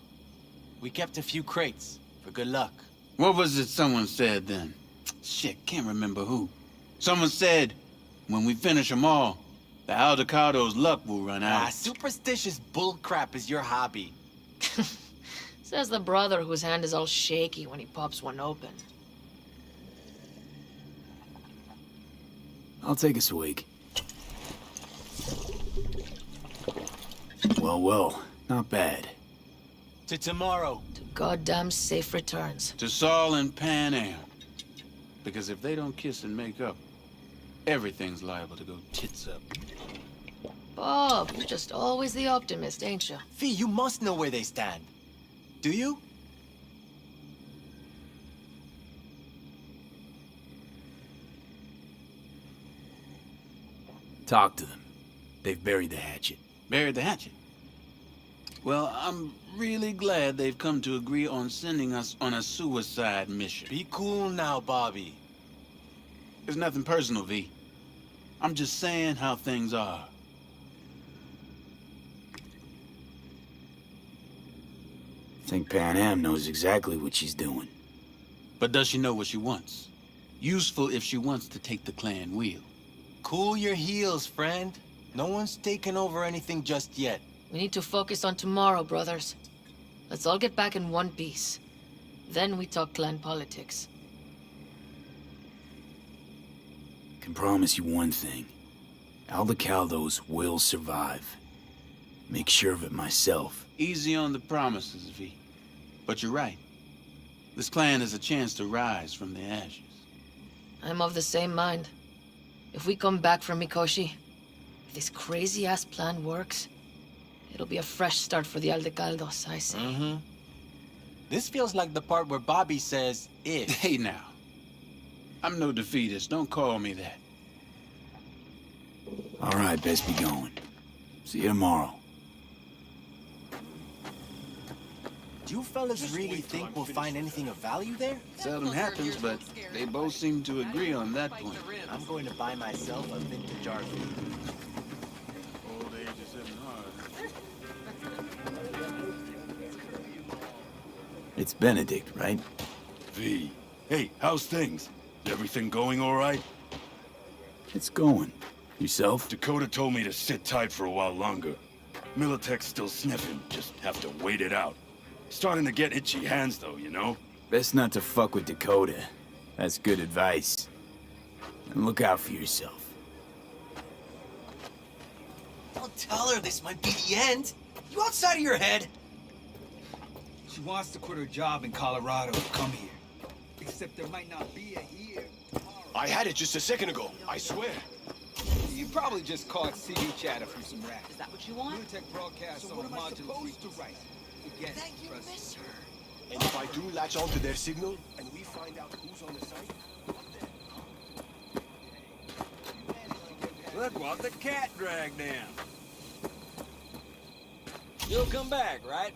We kept a few crates, for good luck. What was it someone said then? Shit, can't remember who. Someone said, when we finish them all, the Aldecado's luck will run out. Superstitious bullcrap is your hobby. Says the brother whose hand is all shaky when he pops one open. I'll take a swig. Well, not bad. To tomorrow. To goddamn safe returns. To Saul and Pan Am. Because if they don't kiss and make up, everything's liable to go tits up. Bob, you're just always the optimist, ain't you? Fee, you must know where they stand. Do you? Talk to them. They've buried the hatchet. Buried the hatchet? Well, I'm really glad they've come to agree on sending us on a suicide mission. Be cool now, Bobby. It's nothing personal, V. I'm just saying how things are. I think Pan Am knows exactly what she's doing. But does she know what she wants? Useful if she wants to take the clan wheel. Cool your heels, friend. No one's taken over anything just yet. We need to focus on tomorrow, brothers. Let's all get back in one piece. Then we talk clan politics. Can promise you one thing. Aldecaldos will survive. Make sure of it myself. Easy on the promises, V. But you're right. This clan has a chance to rise from the ashes. I'm of the same mind. If we come back from Mikoshi, if this crazy-ass plan works, it'll be a fresh start for the Aldecaldos, I say. Mm-hmm. This feels like the part where Bobby says, if. Hey now. I'm no defeatist. Don't call me that. All right, best be going. See you tomorrow. Do you fellas really think we'll find anything of value there? Seldom happens, but they both seem to agree on that point. I'm going to buy myself a vintage RV. Old age is hitting hard. It's Benedict, right? V. Hey, how's things? Is everything going all right? It's going. Yourself? Dakota told me to sit tight for a while longer. Militech's still sniffing. Just have to wait it out. Starting to get itchy hands, though, you know? Best not to fuck with Dakota. That's good advice. And look out for yourself. Don't tell her this might be the end. You outside of your head? She wants to quit her job in Colorado to come here. Except there might not be a here. I had it just a second ago, I swear. You probably just caught CD chatter from some rats. Is that what you want? Tech broadcasts on modular frequency. Forget it, You trust me. miss her. And if I do latch onto their signal, and we find out who's on the site, Look what the cat dragged down. You'll come back, right?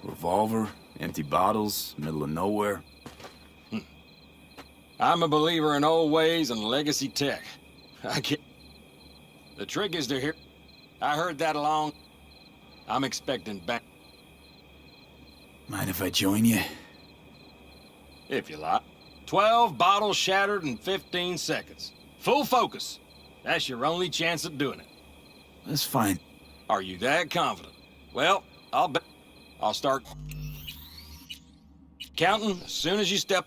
Revolver, empty bottles, middle of nowhere. I'm a believer in old ways and legacy tech. I can't... The trick is to hear... I heard that along... I'm expecting back... Mind if I join you? If you like. 12 bottles shattered in 15 seconds. Full focus. That's your only chance at doing it. That's fine. Are you that confident? Well, I'll start... counting as soon as you step...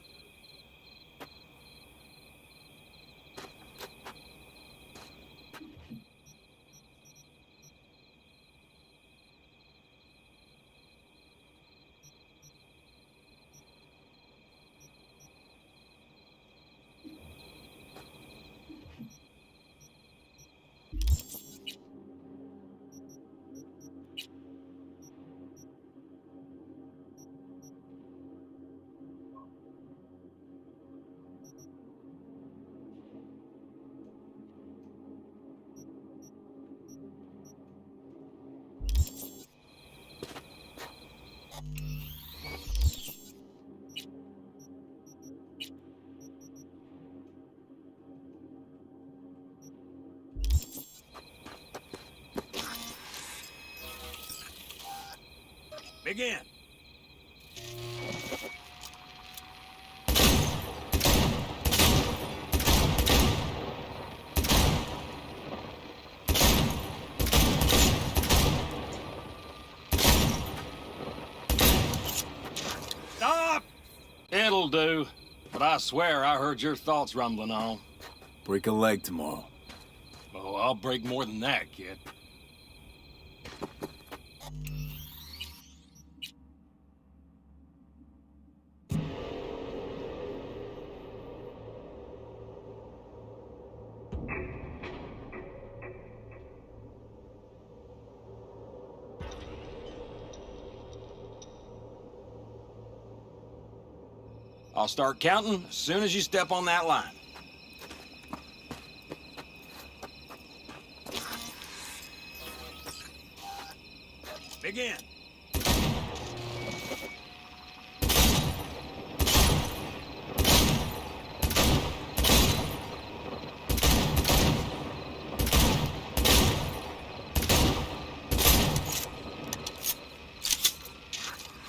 Begin. Stop! It'll do. But I swear I heard your thoughts rumbling on. Break a leg tomorrow. Oh, I'll break more than that, kid. I'll start counting as soon as you step on that line. Begin.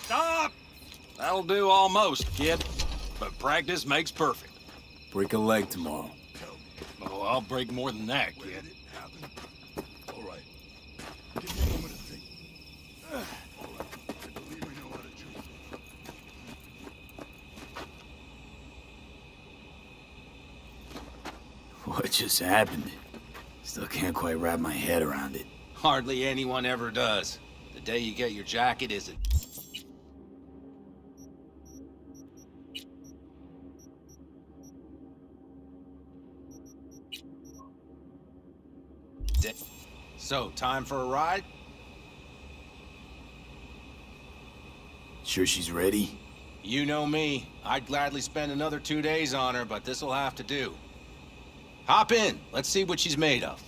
Stop! That'll do almost, kid. But practice makes perfect. Break a leg tomorrow. Oh, I'll break more than that, kid. all right. Give me a moment to think. All right, I believe I know how to do it. What just happened? Still can't quite wrap my head around it. Hardly anyone ever does. The day you get your jacket is a... So, time for a ride? Sure she's ready? You know me. I'd gladly spend another 2 days on her, but this'll have to do. Hop in. Let's see what she's made of.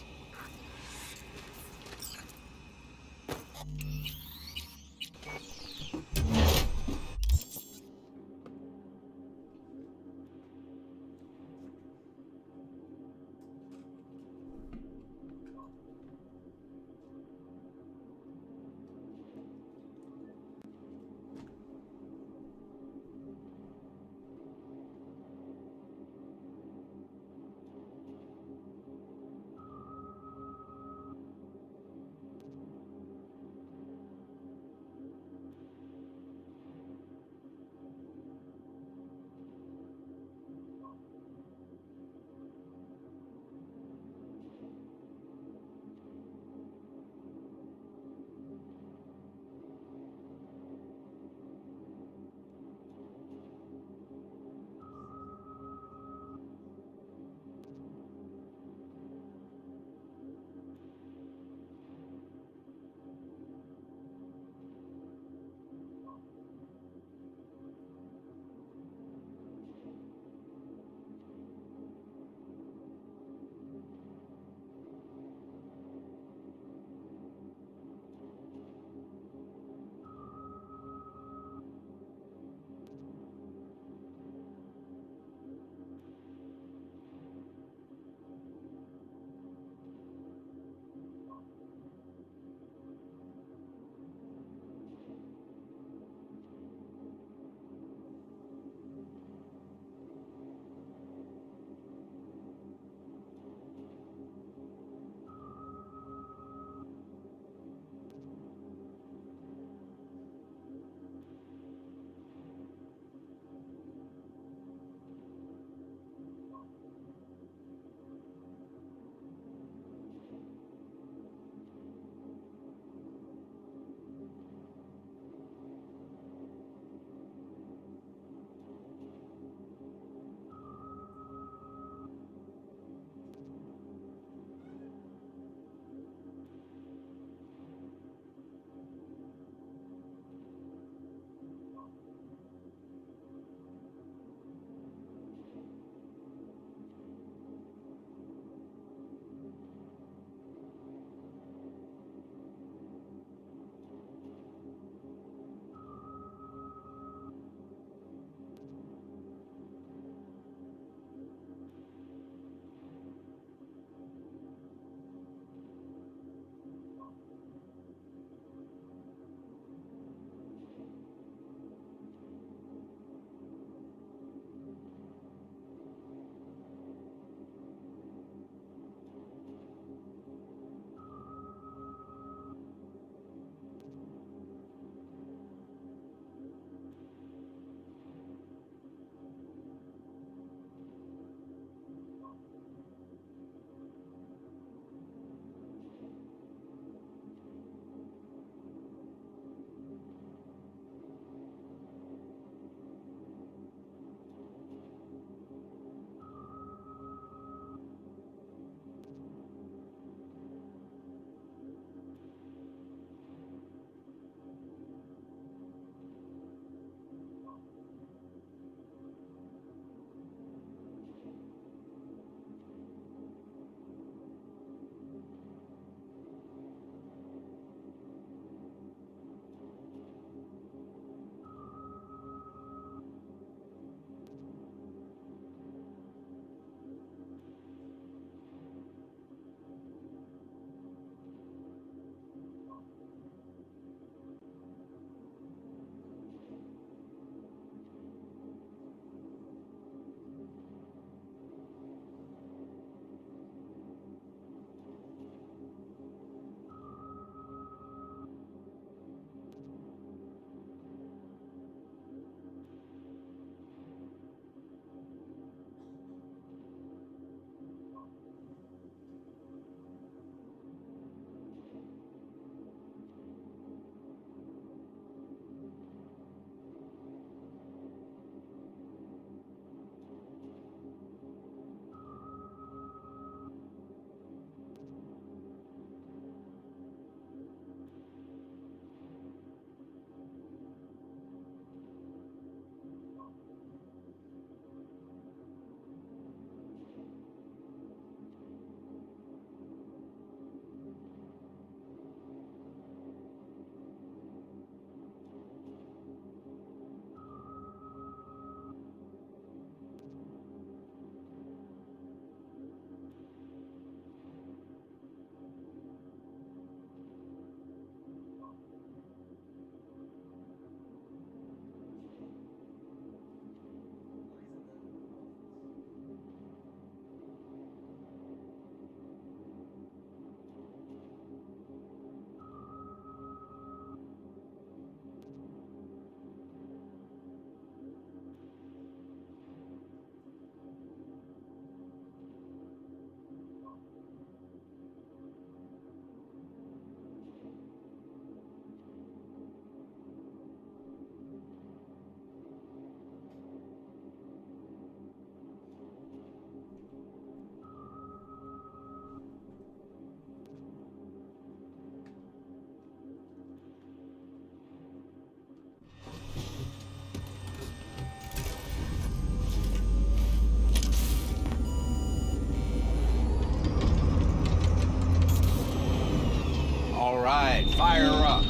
right, fire up.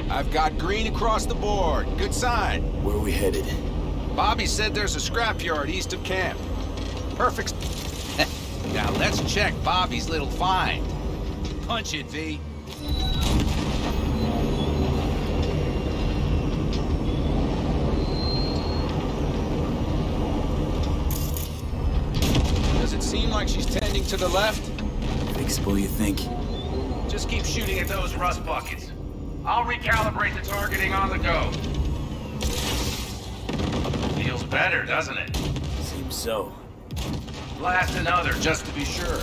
I've got green across the board. Good sign. Where are we headed? Bobby said there's a scrapyard east of camp. Perfect. Now let's check Bobby's little find. Punch it, V. Does it seem like she's tending to the left? Fixable, you think? Just keep shooting at those rust buckets. I'll recalibrate the targeting on the go. Feels better, doesn't it? Seems so. Blast another, just to be sure.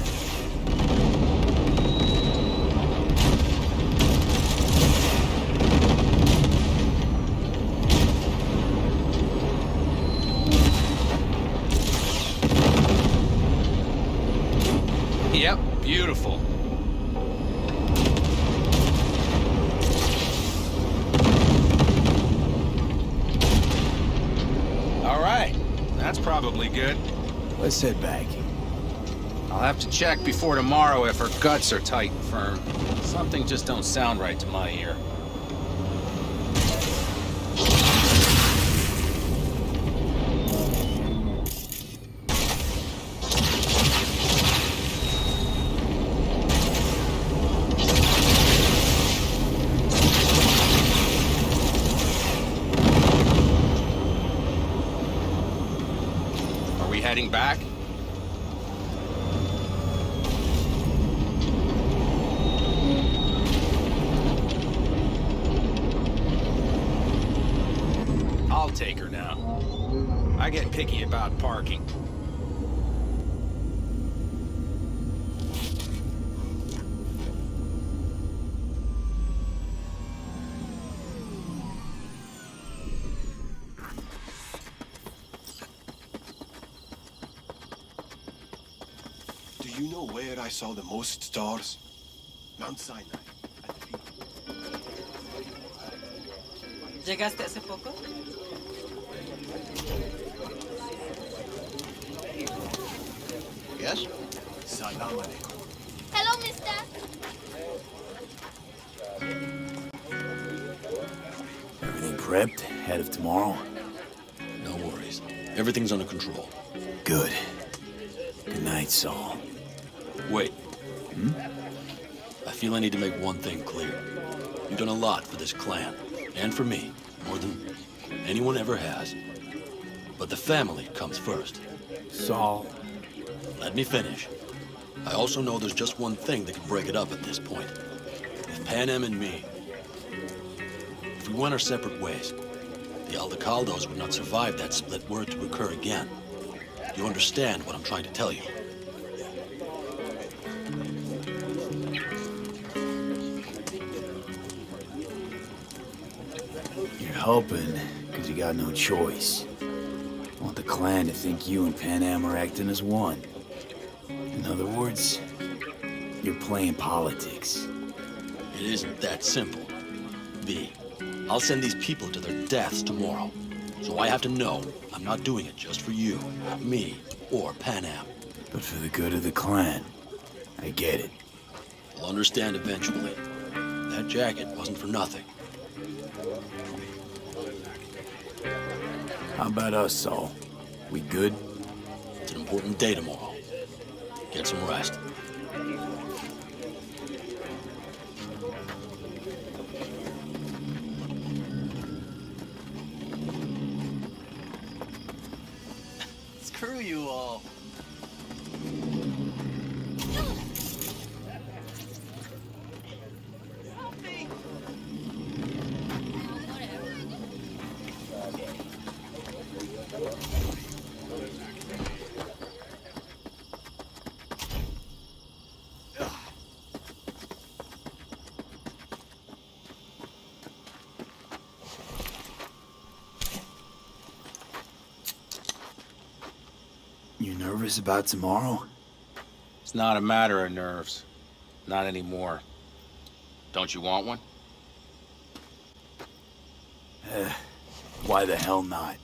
Yep, beautiful. All right, that's probably good. Let's head back. I'll have to check before tomorrow if her guts are tight and firm. Something just don't sound right to my ear. Are we heading back? I'll take her now. I get picky about parking. Do you know where I saw the most stars? Mount Sinai. ¿Llegaste hace poco? Yes? Salam alaikum. Hello, mister. Everything prepped ahead of tomorrow? No worries. Everything's under control. Good. Good night, Saul. Wait. I feel I need to make one thing clear. You've done a lot for this clan, and for me, more than anyone ever has. But the family comes first. Saul. Let me finish. I also know there's just one thing that can break it up at this point. If Pan Am and me, if we went our separate ways, the Aldecaldos would not survive that split were it to occur again. You understand what I'm trying to tell you? You're helping because you got no choice. I want the clan to think you and Pan Am are acting as one. In other words, you're playing politics. It isn't that simple. V, I'll send these people to their deaths tomorrow. So I have to know I'm not doing it just for you, me, or Pan Am. But for the good of the clan. I get it. You'll understand eventually. That jacket wasn't for nothing. How about us, Saul? We good? It's an important day tomorrow. Get some rest. Screw you all. You nervous about tomorrow? It's not a matter of nerves. Not anymore. Don't you want one? Why the hell not?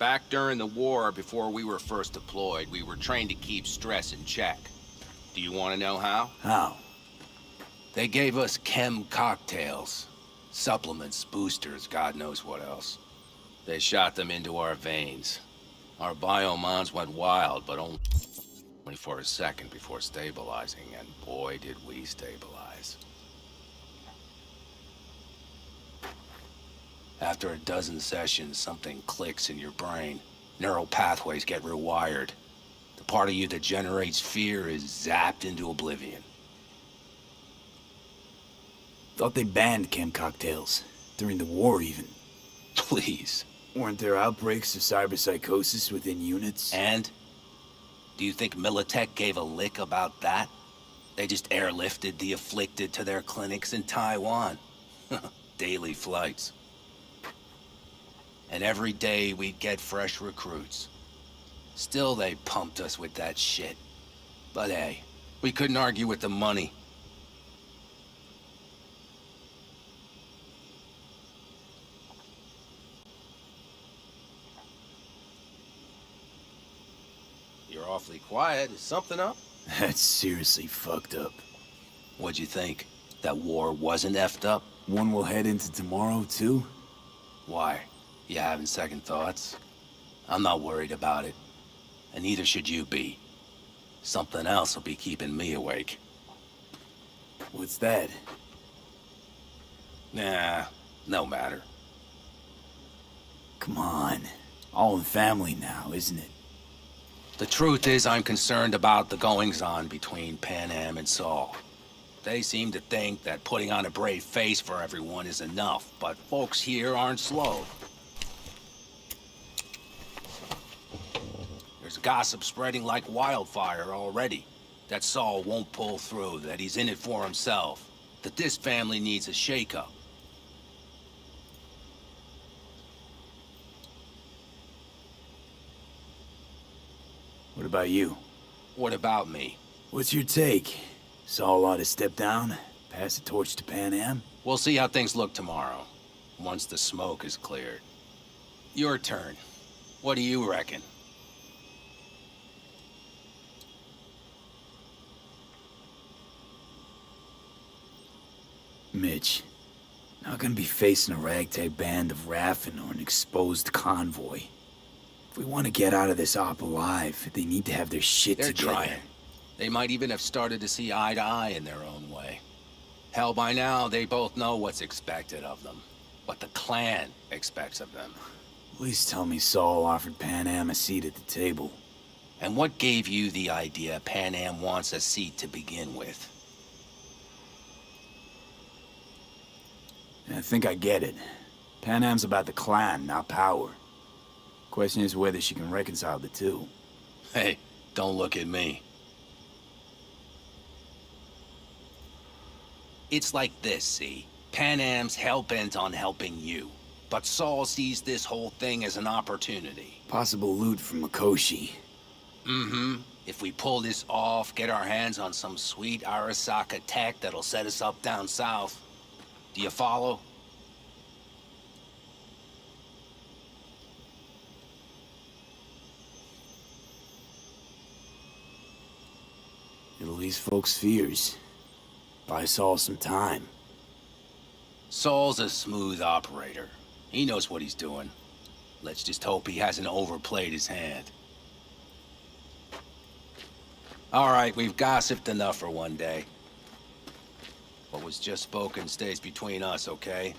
Back during the war, before we were first deployed, we were trained to keep stress in check. Do you want to know how? How? They gave us chem cocktails. Supplements, boosters, God knows what else. They shot them into our veins. Our biomons went wild, but only for a second before stabilizing, and boy did we stabilize. After a dozen sessions, something clicks in your brain. Neural pathways get rewired. The part of you that generates fear is zapped into oblivion. Thought they banned chem cocktails. During the war, even. Please. Weren't there outbreaks of cyberpsychosis within units? And? Do you think Militech gave a lick about that? They just airlifted the afflicted to their clinics in Taiwan. Daily flights. And every day we'd get fresh recruits. Still they pumped us with that shit. But hey, we couldn't argue with the money. You're awfully quiet. Is something up? That's seriously fucked up. What'd you think? That war wasn't effed up? One will head into tomorrow, too? Why? You having second thoughts? I'm not worried about it. And neither should you be. Something else will be keeping me awake. What's that? Nah, no matter. Come on. All in family now, isn't it? The truth is I'm concerned about the goings-on between Pan Am and Saul. They seem to think that putting on a brave face for everyone is enough, but folks here aren't slow. There's gossip spreading like wildfire already. That Saul won't pull through, that he's in it for himself, that this family needs a shake-up. What about you? What about me? What's your take? Saul ought to step down, pass the torch to Pan Am? We'll see how things look tomorrow, once the smoke is cleared. Your turn. What do you reckon? Mitch, not gonna be facing a ragtag band of Raffin or an exposed convoy. If we want to get out of this op alive, they need to have their shit They're together. trying. They might even have started to see eye to eye in their own way. Hell, by now, they both know what's expected of them. What the clan expects of them. Please tell me Saul offered Pan Am a seat at the table. And what gave you the idea Pan Am wants a seat to begin with? I think I get it. Pan Am's about the clan, not power. Question is whether she can reconcile the two. Hey, don't look at me. It's like this, see? Pan Am's hell-bent on helping you. But Saul sees this whole thing as an opportunity. Possible loot from Mikoshi. Mm-hmm. If we pull this off, get our hands on some sweet Arasaka tech that'll set us up down south. Do you follow? It'll ease folks' fears. Buy Saul some time. Saul's a smooth operator. He knows what he's doing. Let's just hope he hasn't overplayed his hand. All right, we've gossiped enough for one day. What was just spoken stays between us, okay?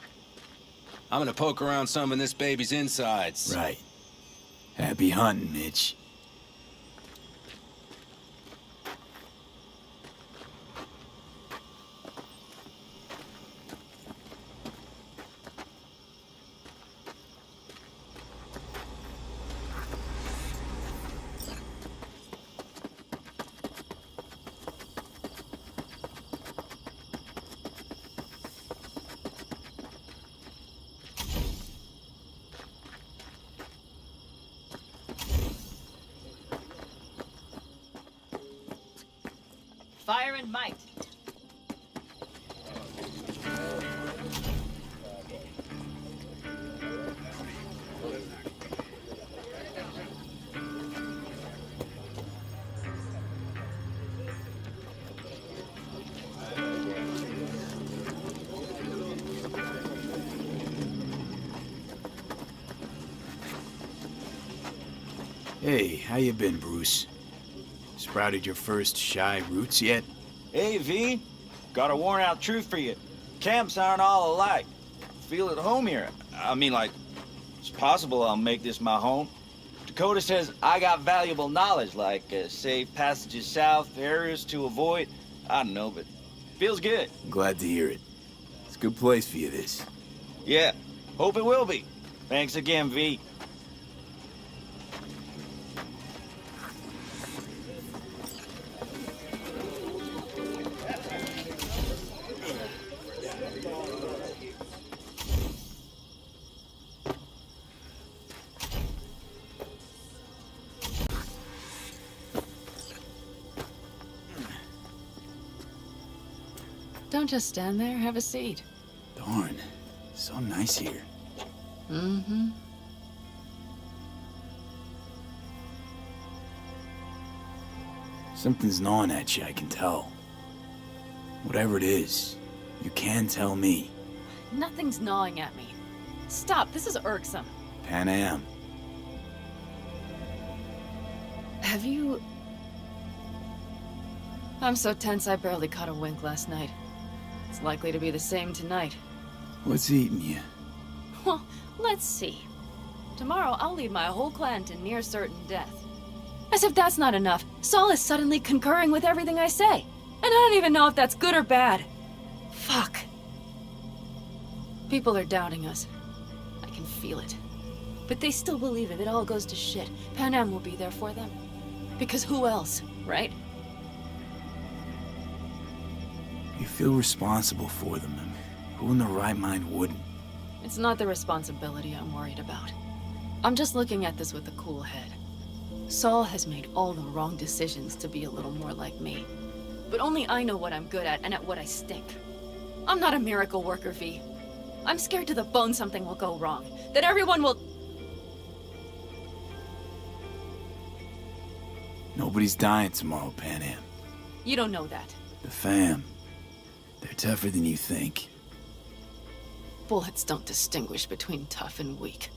I'm gonna poke around some of this baby's insides. Right. Happy hunting, Mitch. Fire and might. Hey, how you been, Bruce? Sprouted your first shy roots yet? Hey, V. Got a worn-out truth for you. Camps aren't all alike. Feel at home here. I mean, like, it's possible I'll make this my home. Dakota says I got valuable knowledge, like safe passages south, areas to avoid. I don't know, but feels good. I'm glad to hear it. It's a good place for you, this. Yeah, hope it will be. Thanks again, V. Don't just stand there, have a seat. Darn, so nice here. Mm-hmm. Something's gnawing at you, I can tell. Whatever it is, you can tell me. Nothing's gnawing at me. Stop, this is irksome. Pan Am. Have you... I'm so tense I barely caught a wink last night. It's likely to be the same tonight. What's eating you? Well, let's see. Tomorrow I'll lead my whole clan to near certain death. As if that's not enough, Saul is suddenly concurring with everything I say. And I don't even know if that's good or bad. Fuck. People are doubting us. I can feel it. But they still believe if it all goes to shit, Pan Am will be there for them. Because who else, right? You feel responsible for them, and who in their right mind wouldn't? It's not the responsibility I'm worried about. I'm just looking at this with a cool head. Saul has made all the wrong decisions to be a little more like me. But only I know what I'm good at and at what I stink. I'm not a miracle worker, V. I'm scared to the bone something will go wrong. That everyone will... Nobody's dying tomorrow, Pan Am. You don't know that. The fam. They're tougher than you think. Bullets don't distinguish between tough and weak.